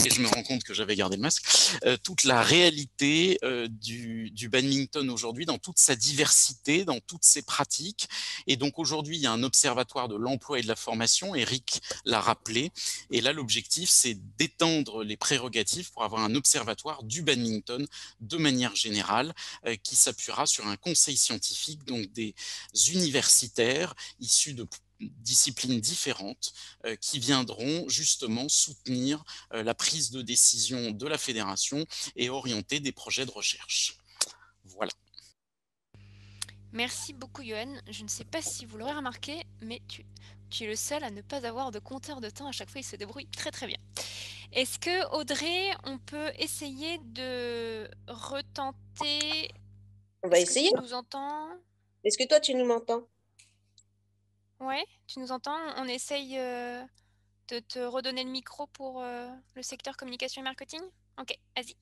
et je me rends compte que j'avais gardé le masque, toute la réalité du badminton aujourd'hui dans toute sa diversité, dans toutes ses pratiques. Et donc aujourd'hui, il y a un observatoire de l'emploi et de la formation, Eric l'a rappelé, et là l'objectif, c'est d'étendre les prérogatives pour avoir un observatoire du badminton de manière générale qui s'appuiera sur un conseil scientifique, donc des universitaires issus de disciplines différentes qui viendront justement soutenir la prise de décision de la fédération et orienter des projets de recherche. Voilà. Merci beaucoup Johan. Je ne sais pas si vous l'aurez remarqué, mais tu es le seul à ne pas avoir de compteur de temps. À chaque fois, il se débrouille très très bien. Est-ce que Audrey, on peut essayer de retenter? On va essayer. Tu nous entends? Est-ce que toi, tu nous m'entends? Ouais, tu nous entends? On essaye de te redonner le micro pour le secteur communication et marketing? Ok, vas-y.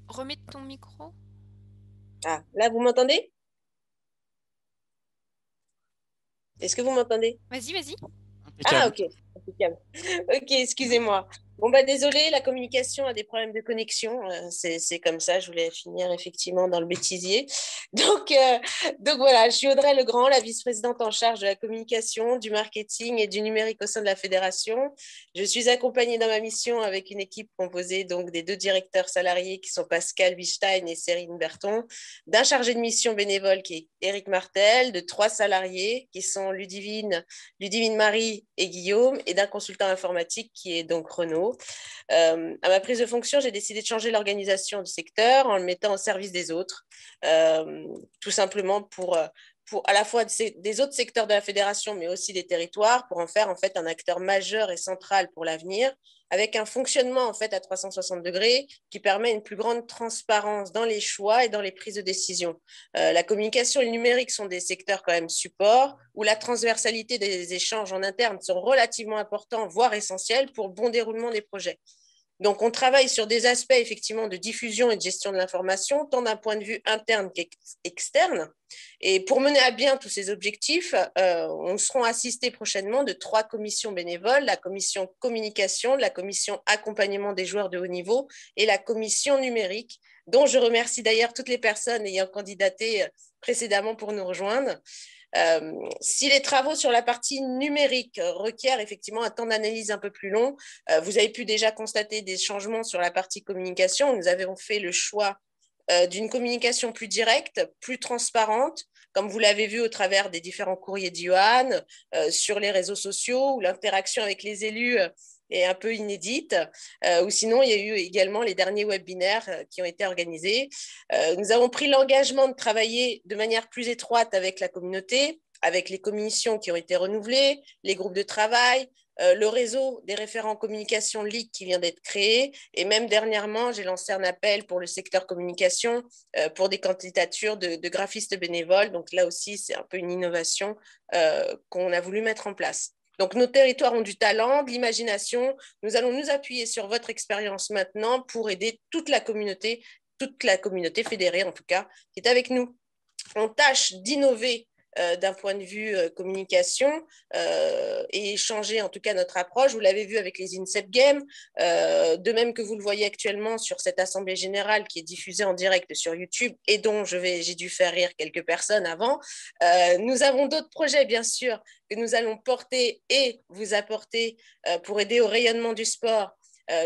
Remets ton micro. Ah, là, vous m'entendez? Est-ce que vous m'entendez? Vas-y, vas-y. Ah, ok. Ok, excusez-moi. Bon, bah désolé, la communication a des problèmes de connexion. C'est comme ça, je voulais finir effectivement dans le bêtisier. Donc voilà, je suis Audrey Legrand, la vice-présidente en charge de la communication, du marketing et du numérique au sein de la fédération. Je suis accompagnée dans ma mission avec une équipe composée donc des 2 directeurs salariés qui sont Pascal Wistein et Céline Berton, d'un chargé de mission bénévole qui est Éric Martel, de 3 salariés qui sont Ludivine Marie et Guillaume, et d'un consultant informatique qui est donc Renaud. À ma prise de fonction, j'ai décidé de changer l'organisation du secteur en le mettant au service des autres, tout simplement pour à la fois des autres secteurs de la fédération, mais aussi des territoires, pour en faire en fait un acteur majeur et central pour l'avenir, avec un fonctionnement en fait à 360 degrés qui permet une plus grande transparence dans les choix et dans les prises de décision. La communication et le numérique sont des secteurs quand même supports où la transversalité des échanges en interne sont relativement importants, voire essentiels pour le bon déroulement des projets. Donc, on travaille sur des aspects effectivement de diffusion et de gestion de l'information, tant d'un point de vue interne qu'externe. Et pour mener à bien tous ces objectifs, on sera assistés prochainement de 3 commissions bénévoles, la commission communication, la commission accompagnement des joueurs de haut niveau et la commission numérique, dont je remercie d'ailleurs toutes les personnes ayant candidaté précédemment pour nous rejoindre. Si les travaux sur la partie numérique requièrent effectivement un temps d'analyse un peu plus long, vous avez pu déjà constater des changements sur la partie communication. Nous avons fait le choix d'une communication plus directe, plus transparente, comme vous l'avez vu au travers des différents courriers d'Iohan, sur les réseaux sociaux, où l'interaction avec les élus est un peu inédite, ou sinon il y a eu également les derniers webinaires qui ont été organisés. Nous avons pris l'engagement de travailler de manière plus étroite avec la communauté, avec les commissions qui ont été renouvelées, les groupes de travail, le réseau des référents communication LIC qui vient d'être créé, et même dernièrement, j'ai lancé un appel pour le secteur communication pour des candidatures de graphistes bénévoles. Donc là aussi, c'est un peu une innovation qu'on a voulu mettre en place. Donc, nos territoires ont du talent, de l'imagination. Nous allons nous appuyer sur votre expérience maintenant pour aider toute la communauté fédérée en tout cas, qui est avec nous. On tâche d'innover d'un point de vue communication et changer en tout cas notre approche. Vous l'avez vu avec les INSEP Games, de même que vous le voyez actuellement sur cette assemblée générale qui est diffusée en direct sur YouTube et dont j'ai dû faire rire quelques personnes avant. Nous avons d'autres projets bien sûr que nous allons porter et vous apporter pour aider au rayonnement du sport.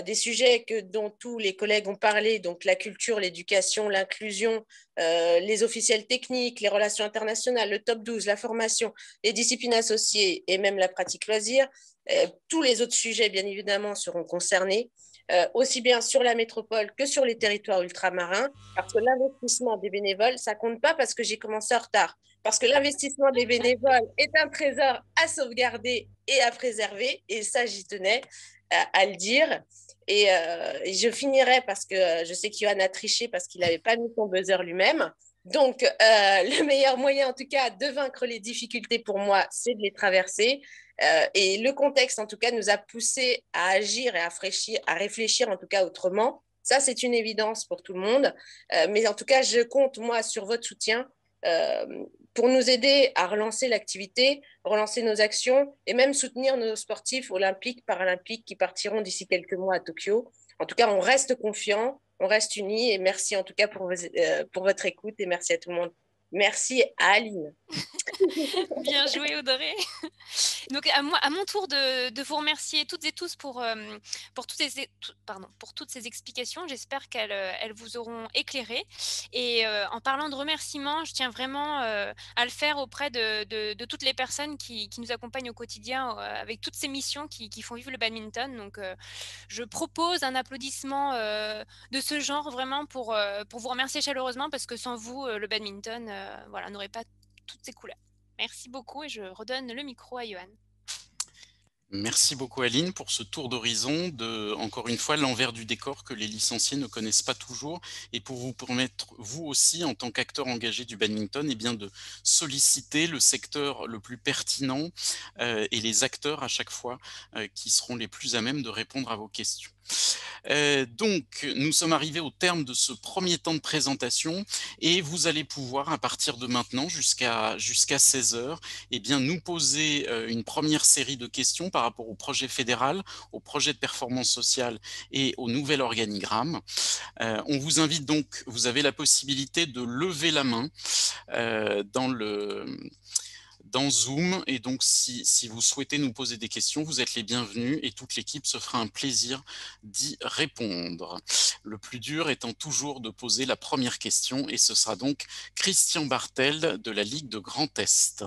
Des sujets dont tous les collègues ont parlé, donc la culture, l'éducation, l'inclusion, les officiels techniques, les relations internationales, le top 12, la formation, les disciplines associées et même la pratique loisir. Tous les autres sujets, bien évidemment, seront concernés, aussi bien sur la métropole que sur les territoires ultramarins, parce que l'investissement des bénévoles, ça compte pas parce que j'ai commencé en retard. Parce que l'investissement des bénévoles est un trésor à sauvegarder et à préserver, et ça, j'y tenais à le dire. Et je finirai parce que je sais qu'Yohan a triché parce qu'il n'avait pas mis son buzzer lui-même. Donc, le meilleur moyen, en tout cas, de vaincre les difficultés pour moi, c'est de les traverser. Et le contexte, en tout cas, nous a poussé à agir et à réfléchir, en tout cas, autrement. Ça, c'est une évidence pour tout le monde. Mais en tout cas, je compte, moi, sur votre soutien pour nous aider à relancer l'activité, relancer nos actions et même soutenir nos sportifs olympiques, paralympiques qui partiront d'ici quelques mois à Tokyo. En tout cas, on reste confiants, on reste unis et merci en tout cas pour votre écoute et merci à tout le monde. Merci à Aline. Bien joué Audrey. Donc à mon tour de vous remercier toutes et tous pour toutes ces explications. J'espère qu'elles vous auront éclairé. Et en parlant de remerciements, je tiens vraiment à le faire auprès de toutes les personnes qui nous accompagnent au quotidien avec toutes ces missions qui font vivre le badminton. Donc je propose un applaudissement de ce genre vraiment pour vous remercier chaleureusement parce que sans vous, le badminton n'aurait pas toutes ces couleurs. Merci beaucoup et je redonne le micro à Yohan. Merci beaucoup Aline pour ce tour d'horizon de, encore une fois, l'envers du décor que les licenciés ne connaissent pas toujours et pour vous permettre, vous aussi, en tant qu'acteur engagé du badminton, de solliciter le secteur le plus pertinent et les acteurs à chaque fois qui seront les plus à même de répondre à vos questions. Donc, nous sommes arrivés au terme de ce premier temps de présentation et vous allez pouvoir, à partir de maintenant jusqu'à 16 h, eh bien, nous poser une première série de questions par rapport au projet fédéral, au projet de performance sociale et au nouvel organigramme. On vous invite donc, vous avez la possibilité de lever la main dans Zoom, et donc si vous souhaitez nous poser des questions, vous êtes les bienvenus et toute l'équipe se fera un plaisir d'y répondre. Le plus dur étant toujours de poser la première question, et ce sera donc Christian Bartel de la Ligue de Grand Est.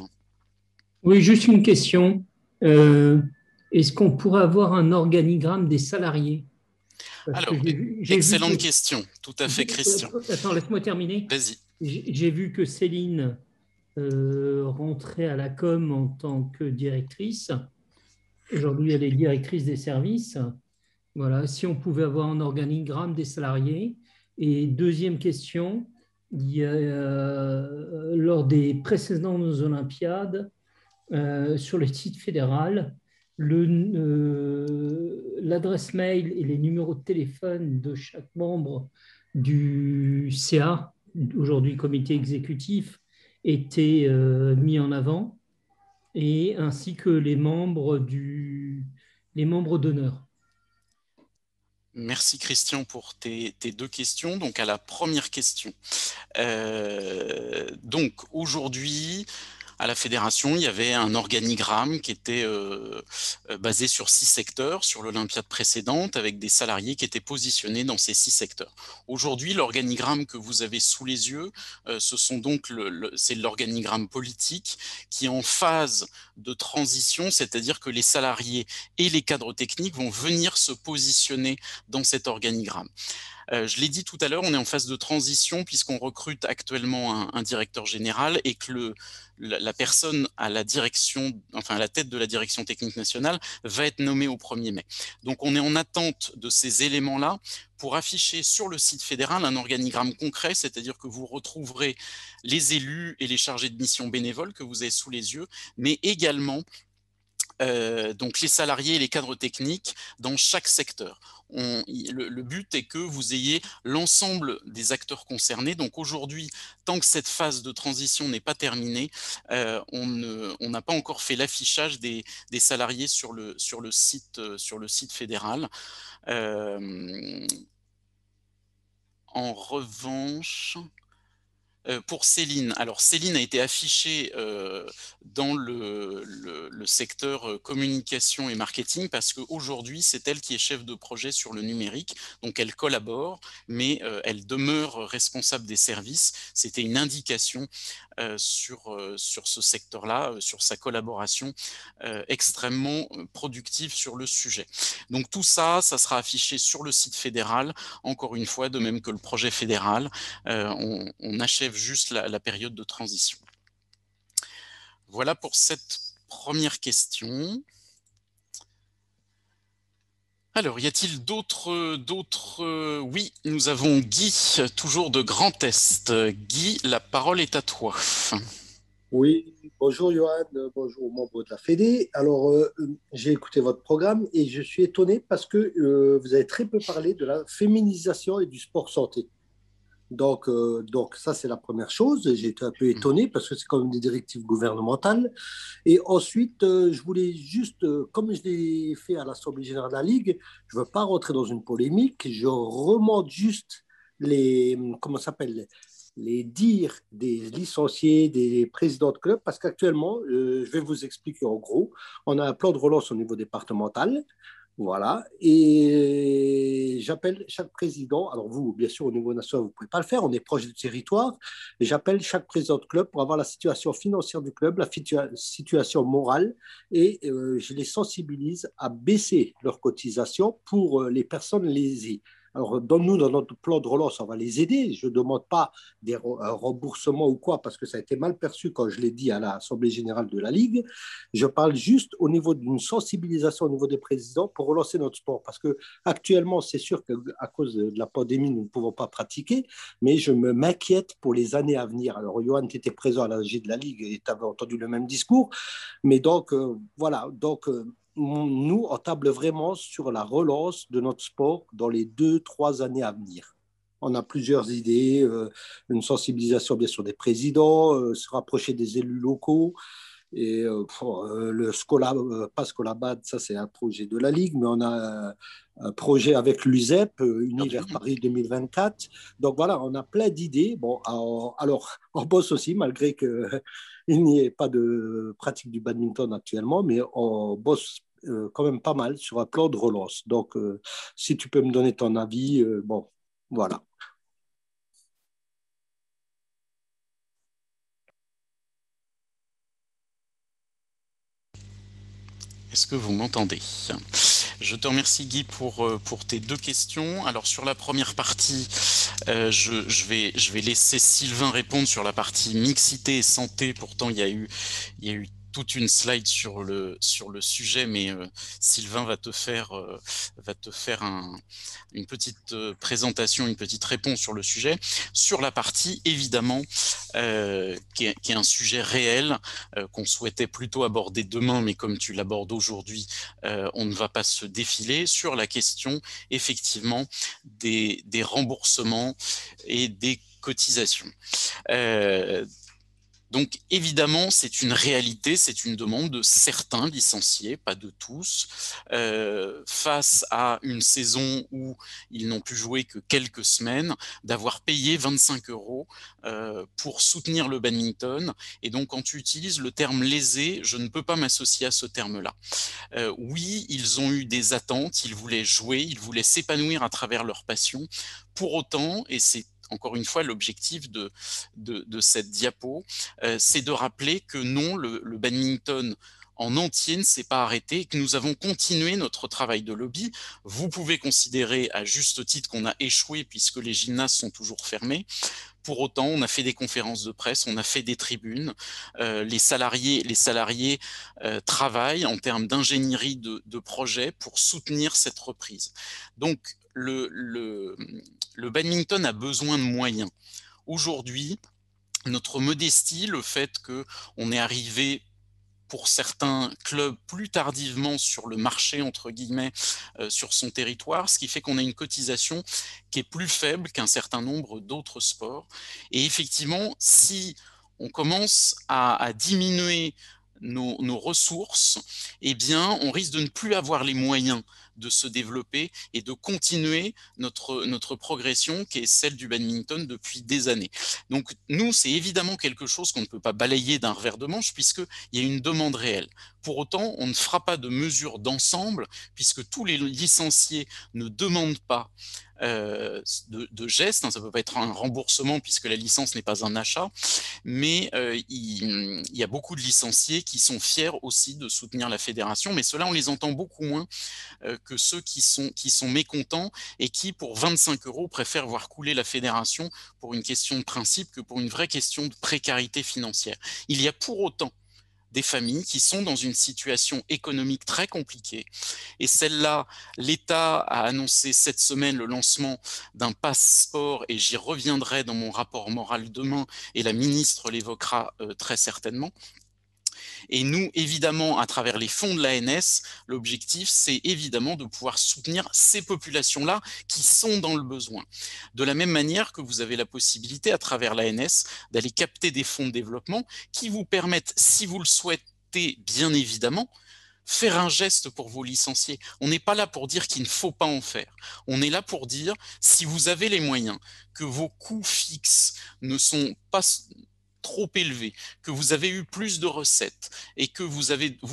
Oui, juste une question. Est-ce qu'on pourrait avoir un organigramme des salariés? Alors, excellente question, tout à fait, Christian. Attends, laisse-moi terminer. Vas-y. J'ai vu que Céline rentrait à la com en tant que directrice. Aujourd'hui, elle est directrice des services. Voilà, si on pouvait avoir un organigramme des salariés. Et deuxième question, lors des précédentes Olympiades, sur le site fédéral, l'adresse mail et les numéros de téléphone de chaque membre du CA, aujourd'hui comité exécutif, étaient mis en avant, et ainsi que les membres d'honneur. Merci Christian pour tes deux questions. Donc à la première question. Donc aujourd'hui, à la fédération, il y avait un organigramme qui était basé sur 6 secteurs, sur l'Olympiade précédente, avec des salariés qui étaient positionnés dans ces 6 secteurs. Aujourd'hui, l'organigramme que vous avez sous les yeux, c'est l'organigramme politique qui est en phase de transition, c'est-à-dire que les salariés et les cadres techniques vont venir se positionner dans cet organigramme. Je l'ai dit tout à l'heure, on est en phase de transition puisqu'on recrute actuellement un directeur général, et que la personne à la tête de la direction technique nationale va être nommée au 1er mai. Donc on est en attente de ces éléments-là pour afficher sur le site fédéral un organigramme concret, c'est-à-dire que vous retrouverez les élus et les chargés de mission bénévoles que vous avez sous les yeux, mais également donc les salariés et les cadres techniques dans chaque secteur. Le but est que vous ayez l'ensemble des acteurs concernés. Donc aujourd'hui, tant que cette phase de transition n'est pas terminée, on n'a pas encore fait l'affichage des salariés sur le site fédéral. En revanche, pour Céline, alors Céline a été affichée dans le secteur communication et marketing parce qu'aujourd'hui c'est elle qui est chef de projet sur le numérique, donc elle collabore, mais elle demeure responsable des services. C'était une indication sur ce secteur-là, sur sa collaboration extrêmement productive sur le sujet. Donc tout ça sera affiché sur le site fédéral, encore une fois, de même que le projet fédéral. On achève juste la période de transition. Voilà pour cette première question. Alors, y a-t-il d'autres... Oui, nous avons Guy, toujours de Grand Est. Guy, la parole est à toi. Oui, bonjour Johan, bonjour membres de la Fédé. Alors, j'ai écouté votre programme et je suis étonné parce que vous avez très peu parlé de la féminisation et du sport santé. Donc ça, c'est la première chose. J'ai été un peu étonné parce que c'est quand même des directives gouvernementales. Et ensuite, je voulais juste, comme je l'ai fait à l'Assemblée générale de la Ligue, je ne veux pas rentrer dans une polémique, je remonte juste les dires des licenciés, des présidents de clubs, parce qu'actuellement, je vais vous expliquer en gros, on a un plan de relance au niveau départemental. Voilà, et j'appelle chaque président, alors vous, bien sûr, au niveau national, vous ne pouvez pas le faire, on est proche du territoire, et j'appelle chaque président de club pour avoir la situation financière du club, la situation morale, et je les sensibilise à baisser leurs cotisations pour les personnes lésées. Alors, nous, dans notre plan de relance, on va les aider. Je ne demande pas un remboursement ou quoi, parce que ça a été mal perçu quand je l'ai dit à l'Assemblée générale de la Ligue. Je parle juste au niveau d'une sensibilisation au niveau des présidents pour relancer notre sport. Parce qu'actuellement, c'est sûr qu'à cause de la pandémie, nous ne pouvons pas pratiquer, mais je m'inquiète pour les années à venir. Alors, Johan, tu étais présent à l'AG de la Ligue et tu avais entendu le même discours. Mais donc, voilà. Donc, nous, on table vraiment sur la relance de notre sport dans les 2-3 années à venir. On a plusieurs idées, une sensibilisation bien sûr des présidents, se rapprocher des élus locaux. Et le pas Scolabad, ça c'est un projet de la Ligue, mais on a un projet avec l'USEP, Univers Paris 2024. Donc voilà, on a plein d'idées. Bon, alors, on bosse aussi, malgré qu'il n'y ait pas de pratique du badminton actuellement, mais on bosse quand même pas mal sur un plan de relance. Donc, si tu peux me donner ton avis, bon, voilà. Est-ce que vous m'entendez? Je te remercie Guy pour tes deux questions. Alors sur la première partie, je vais laisser Sylvain répondre sur la partie mixité et santé. Pourtant il y a eu toute une slide sur le sujet, mais Sylvain va te faire une petite présentation, une petite réponse sur le sujet. Sur la partie, évidemment, qui est un sujet réel, qu'on souhaitait plutôt aborder demain, mais comme tu l'abordes aujourd'hui, on ne va pas se défiler sur la question, effectivement, des remboursements et des cotisations. Donc évidemment, c'est une réalité, c'est une demande de certains licenciés, pas de tous, face à une saison où ils n'ont pu jouer que quelques semaines, d'avoir payé 25 € pour soutenir le badminton. Et donc quand tu utilises le terme lésé, je ne peux pas m'associer à ce terme-là. Oui, ils ont eu des attentes, ils voulaient jouer, ils voulaient s'épanouir à travers leur passion. Pour autant, et c'est encore une fois l'objectif de cette diapo, c'est de rappeler que non, le badminton en entier ne s'est pas arrêté et que nous avons continué notre travail de lobby. Vous pouvez considérer à juste titre qu'on a échoué puisque les gymnases sont toujours fermés. Pour autant, on a fait des conférences de presse, on a fait des tribunes. Les salariés travaillent en termes d'ingénierie de projet pour soutenir cette reprise. Donc, le badminton a besoin de moyens. Aujourd'hui, notre modestie, le fait qu'on est arrivé pour certains clubs plus tardivement sur le marché, entre guillemets, sur son territoire, ce qui fait qu'on a une cotisation qui est plus faible qu'un certain nombre d'autres sports. Et effectivement, si on commence à diminuer nos ressources, eh bien, on risque de ne plus avoir les moyens de se développer et de continuer notre progression qui est celle du badminton depuis des années. Donc nous, c'est évidemment quelque chose qu'on ne peut pas balayer d'un revers de manche puisqu'il y a une demande réelle. Pour autant, on ne fera pas de mesures d'ensemble puisque tous les licenciés ne demandent pas de gestes, hein, ça ne peut pas être un remboursement puisque la licence n'est pas un achat, mais il y a beaucoup de licenciés qui sont fiers aussi de soutenir la fédération, mais ceux-là on les entend beaucoup moins que ceux qui sont mécontents et qui pour 25 € préfèrent voir couler la fédération pour une question de principe que pour une vraie question de précarité financière. Il y a pour autant des familles qui sont dans une situation économique très compliquée. Et celle-là, l'État a annoncé cette semaine le lancement d'un passeport, et j'y reviendrai dans mon rapport moral demain, et la ministre l'évoquera très certainement. Et nous, évidemment, à travers les fonds de l'ANS, l'objectif, c'est évidemment de pouvoir soutenir ces populations-là qui sont dans le besoin. De la même manière que vous avez la possibilité, à travers l'ANS, d'aller capter des fonds de développement qui vous permettent, si vous le souhaitez, bien évidemment, faire un geste pour vos licenciés. On n'est pas là pour dire qu'il ne faut pas en faire. On est là pour dire, si vous avez les moyens, que vos coûts fixes ne sont pas trop élevé, que vous avez eu plus de recettes et que vous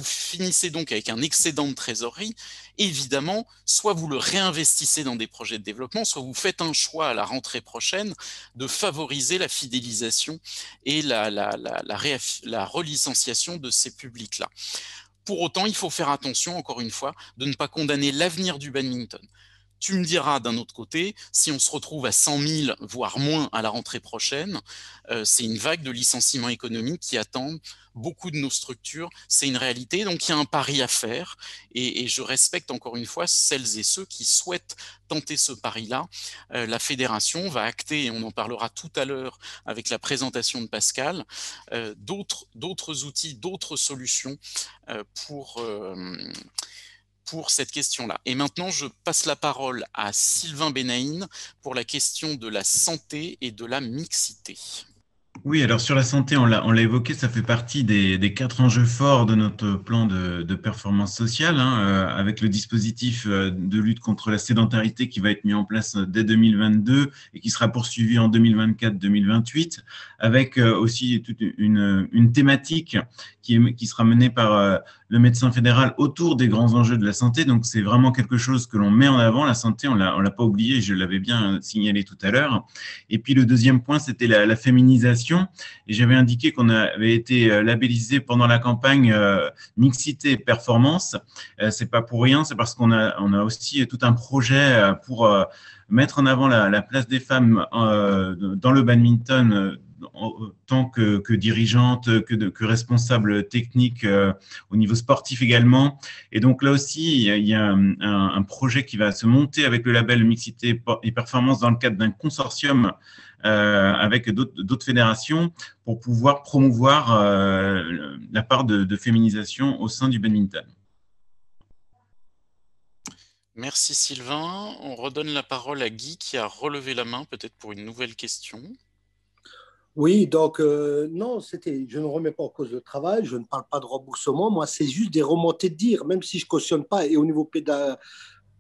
finissez donc avec un excédent de trésorerie, évidemment, soit vous le réinvestissez dans des projets de développement, soit vous faites un choix à la rentrée prochaine de favoriser la fidélisation et la relicenciation de ces publics-là. Pour autant, il faut faire attention, encore une fois, de ne pas condamner l'avenir du badminton. Tu me diras d'un autre côté, si on se retrouve à 100 000, voire moins à la rentrée prochaine, c'est une vague de licenciements économiques qui attend beaucoup de nos structures. C'est une réalité, donc il y a un pari à faire. Et je respecte encore une fois celles et ceux qui souhaitent tenter ce pari-là. La fédération va acter, et on en parlera tout à l'heure avec la présentation de Pascal, d'autres outils, d'autres solutions pour cette question-là. Et maintenant, je passe la parole à Sylvain Benaïn pour la question de la santé et de la mixité. Oui, alors sur la santé, on l'a évoqué, ça fait partie des 4 enjeux forts de notre plan de performance sociale, avec le dispositif de lutte contre la sédentarité qui va être mis en place dès 2022 et qui sera poursuivi en 2024-2028, avec aussi toute une thématique qui sera menée par le médecin fédéral autour des grands enjeux de la santé. Donc, c'est vraiment quelque chose que l'on met en avant. La santé, on l'a pas oublié, je l'avais bien signalé tout à l'heure. Et puis, le deuxième point, c'était la féminisation. Et j'avais indiqué qu'on avait été labellisé pendant la campagne Mixité et Performance. C'est pas pour rien, c'est parce qu'on a aussi tout un projet pour mettre en avant la place des femmes dans le badminton, tant que dirigeante, que responsable technique au niveau sportif également. Et donc là aussi, il y a un projet qui va se monter avec le label Mixité et Performance dans le cadre d'un consortium avec d'autres fédérations pour pouvoir promouvoir la part de féminisation au sein du badminton. Merci Sylvain. On redonne la parole à Guy qui a relevé la main peut-être pour une nouvelle question. Oui, donc non, je ne remets pas en cause le travail, je ne parle pas de remboursement, moi c'est juste des remontées de dire, même si je ne cautionne pas, et au niveau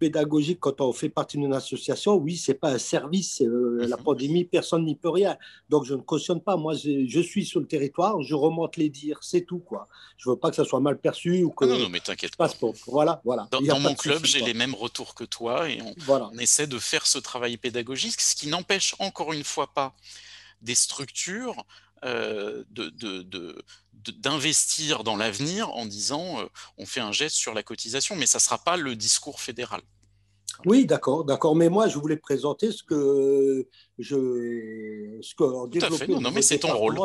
pédagogique, quand on fait partie d'une association, oui, ce n'est pas un service, la pandémie, personne n'y peut rien, donc je ne cautionne pas, moi je suis sur le territoire, je remonte les dires, c'est tout, quoi. Je ne veux pas que ça soit mal perçu ou que... Non, mais t'inquiète pas. Voilà. Dans mon club, j'ai les mêmes retours que toi, et on essaie de faire ce travail pédagogique, ce qui n'empêche encore une fois pas des structures d'investir dans l'avenir en disant on fait un geste sur la cotisation, mais ça ne sera pas le discours fédéral. Oui, d'accord, mais moi je voulais présenter ce que tout à fait, non, mais c'est ton rôle.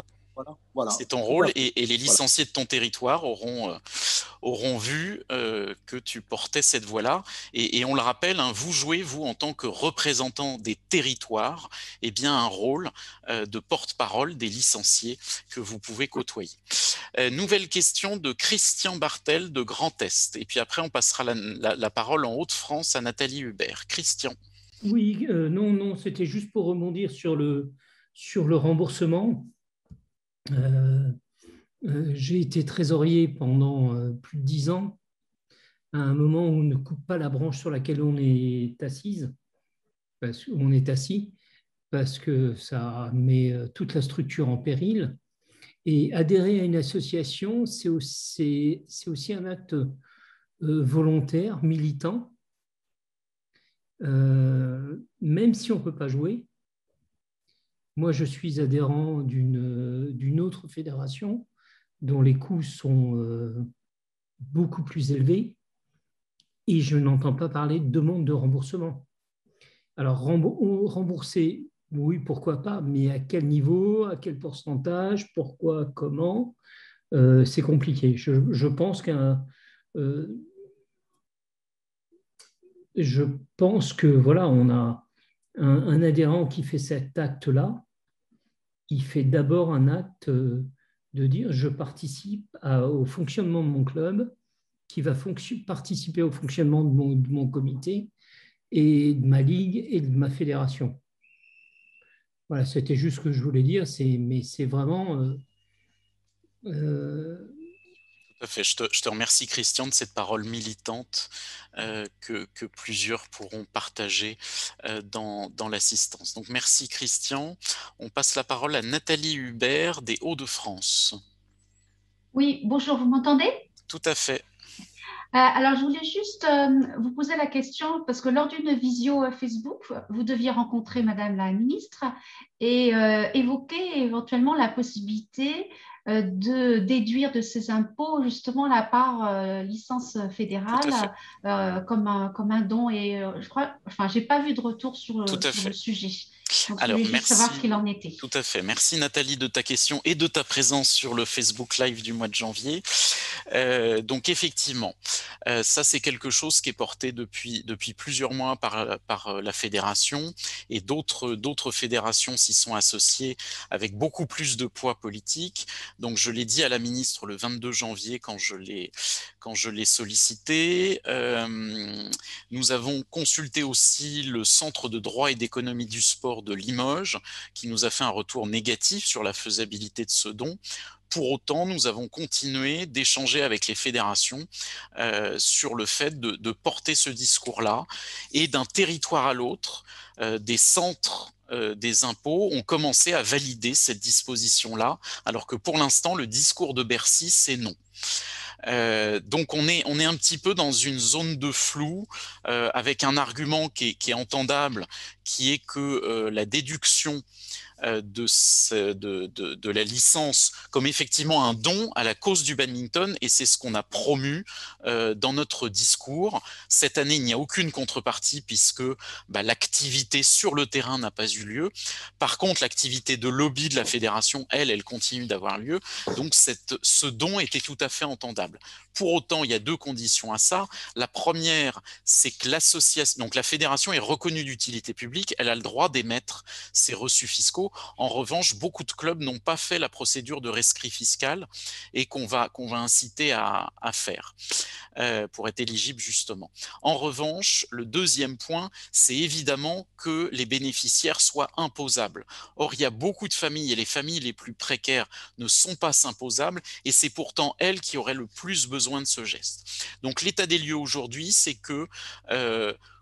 Voilà. C'est ton rôle et les licenciés de ton territoire auront vu que tu portais cette voie-là. Et on le rappelle, vous jouez, vous, en tant que représentant des territoires, un rôle de porte-parole des licenciés que vous pouvez côtoyer. Nouvelle question de Christian Bartel de Grand Est. Et puis après, on passera la parole en Hauts-de-France à Nathalie Hubert. Christian. Oui, non, c'était juste pour rebondir sur le remboursement. J'ai été trésorier pendant plus de 10 ans, à un moment où on ne coupe pas la branche sur laquelle on est assis, parce que ça met toute la structure en péril. Et adhérer à une association, c'est aussi un acte volontaire, militant, même si on ne peut pas jouer. Moi, je suis adhérent d'une autre fédération dont les coûts sont beaucoup plus élevés et je n'entends pas parler de demande de remboursement. Alors, rembourser, oui, pourquoi pas, mais à quel niveau, à quel pourcentage, pourquoi, comment, c'est compliqué. Je pense que voilà, on a un adhérent qui fait cet acte-là. Il fait d'abord un acte de dire je participe au fonctionnement de mon club, qui va participer au fonctionnement de mon comité et de ma ligue et de ma fédération. Voilà, c'était juste ce que je voulais dire, mais c'est vraiment... Tout à fait. Je te remercie Christian de cette parole militante que plusieurs pourront partager dans l'assistance. Donc merci Christian. On passe la parole à Nathalie Hubert des Hauts-de-France. Oui, bonjour, vous m'entendez? Tout à fait. Alors, je voulais juste vous poser la question, parce que lors d'une visio Facebook, vous deviez rencontrer Madame la ministre et évoquer éventuellement la possibilité de déduire de ses impôts justement la part licence fédérale comme un don. Et je crois, enfin, j'ai pas vu de retour sur le sujet. Donc, je voulais juste savoir ce qu'il en était. Tout à fait. Merci Nathalie de ta question et de ta présence sur le Facebook Live du mois de janvier. Donc effectivement, ça c'est quelque chose qui est porté depuis plusieurs mois par la fédération, et d'autres fédérations s'y sont associées avec beaucoup plus de poids politique. Donc je l'ai dit à la ministre le 22 janvier quand je l'ai sollicité. Nous avons consulté aussi le Centre de droit et d'économie du sport de Limoges, qui nous a fait un retour négatif sur la faisabilité de ce don. Pour autant, nous avons continué d'échanger avec les fédérations sur le fait de porter ce discours-là, et d'un territoire à l'autre, des centres des impôts ont commencé à valider cette disposition-là, alors que pour l'instant, le discours de Bercy, c'est non. Donc on est un petit peu dans une zone de flou, avec un argument qui est entendable, qui est que la déduction de la licence comme effectivement un don à la cause du badminton, et c'est ce qu'on a promu dans notre discours. Cette année, il n'y a aucune contrepartie puisque l'activité sur le terrain n'a pas eu lieu. Par contre, l'activité de lobby de la fédération, elle continue d'avoir lieu. Donc ce don était tout à fait entendable. Pour autant, il y a deux conditions à ça. La première, c'est que l'association, donc la fédération est reconnue d'utilité publique, elle a le droit d'émettre ses reçus fiscaux. En revanche, beaucoup de clubs n'ont pas fait la procédure de rescrit fiscal, et qu'on va inciter à faire pour être éligible justement. En revanche, le deuxième point, c'est évidemment que les bénéficiaires soient imposables. Or, il y a beaucoup de familles, et les familles les plus précaires ne sont pas imposables, et c'est pourtant elles qui auraient le plus besoin de ce geste. Donc l'état des lieux aujourd'hui, c'est que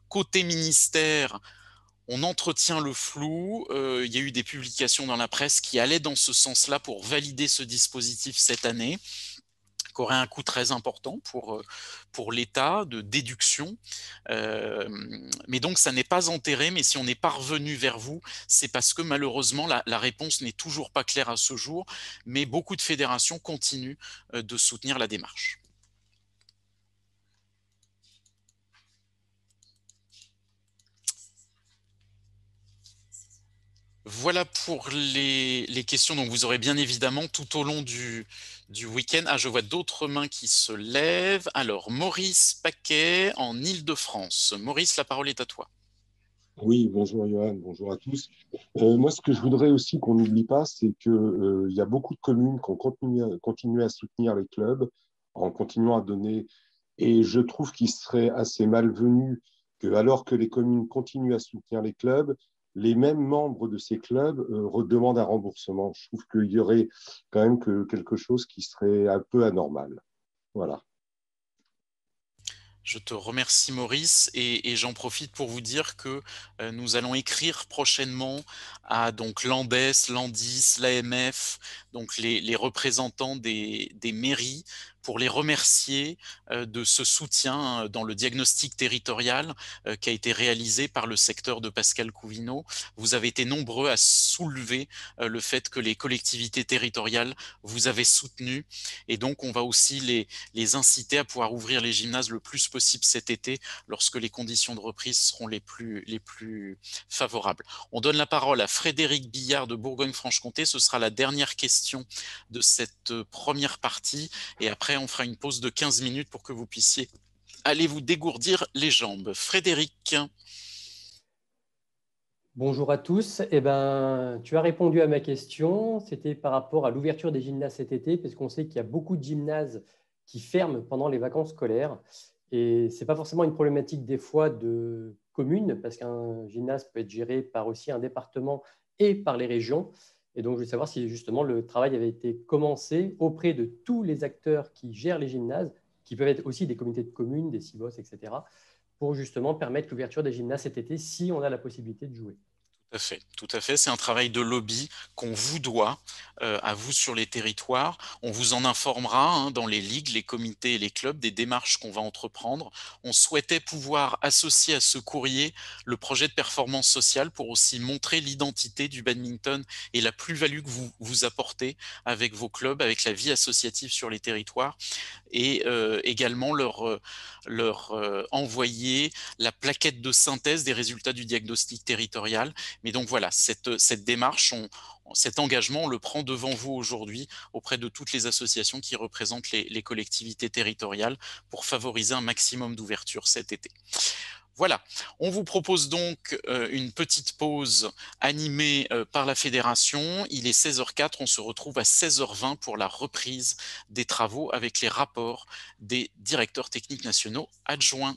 côté ministère, on entretient le flou. Il y a eu des publications dans la presse qui allaient dans ce sens-là pour valider ce dispositif cette année, qui aurait un coût très important pour l'État de déduction. Mais donc, ça n'est pas enterré. Mais si on n'est pas revenu vers vous, c'est parce que malheureusement, la réponse n'est toujours pas claire à ce jour. Mais beaucoup de fédérations continuent de soutenir la démarche. Voilà pour les questions. Donc vous aurez bien évidemment tout au long du week-end. Ah, je vois d'autres mains qui se lèvent. Alors, Maurice Paquet en Île-de-France. Maurice, la parole est à toi. Oui, bonjour Johan, bonjour à tous. Moi, ce que je voudrais aussi qu'on n'oublie pas, c'est qu'il y a beaucoup de communes qui ont continué à soutenir les clubs en continuant à donner. Et je trouve qu'il serait assez malvenu que, alors que les communes continuent à soutenir les clubs, les mêmes membres de ces clubs redemandent un remboursement. Je trouve qu'il y aurait quand même quelque chose qui serait un peu anormal. Voilà. Je te remercie Maurice, et j'en profite pour vous dire que nous allons écrire prochainement à donc l'ANDES, l'ANDIS, l'AMF, donc les représentants des mairies, pour les remercier de ce soutien dans le diagnostic territorial qui a été réalisé par le secteur de Pascal Couvineau. Vous avez été nombreux à soulever le fait que les collectivités territoriales vous avaient soutenu, et donc on va aussi les inciter à pouvoir ouvrir les gymnases le plus possible cet été, lorsque les conditions de reprise seront les plus favorables. On donne la parole à Frédéric Billard de Bourgogne-Franche-Comté. Ce sera la dernière question de cette première partie, et après on fera une pause de 15 minutes pour que vous puissiez aller vous dégourdir les jambes. Frédéric. Bonjour à tous. Eh ben, tu as répondu à ma question. C'était par rapport à l'ouverture des gymnases cet été, parce qu'on sait qu'il y a beaucoup de gymnases qui ferment pendant les vacances scolaires. Et ce n'est pas forcément une problématique des fois de commune, parce qu'un gymnase peut être géré par aussi un département et par les régions. Et donc, je voulais savoir si justement le travail avait été commencé auprès de tous les acteurs qui gèrent les gymnases, qui peuvent être aussi des comités de communes, des CIBOS, etc., pour justement permettre l'ouverture des gymnases cet été si on a la possibilité de jouer. Tout à fait. C'est un travail de lobby qu'on vous doit à vous sur les territoires. On vous en informera hein, dans les ligues, les comités et les clubs des démarches qu'on va entreprendre. On souhaitait pouvoir associer à ce courrier le projet de performance sociale pour aussi montrer l'identité du badminton et la plus-value que vous apportez avec vos clubs, avec la vie associative sur les territoires, et également leur envoyer la plaquette de synthèse des résultats du diagnostic territorial. Mais donc voilà, cette démarche, cet engagement, on le prend devant vous aujourd'hui auprès de toutes les associations qui représentent les collectivités territoriales pour favoriser un maximum d'ouverture cet été. Voilà, on vous propose donc une petite pause animée par la fédération. Il est 16h04, on se retrouve à 16h20 pour la reprise des travaux avec les rapports des directeurs techniques nationaux adjoints.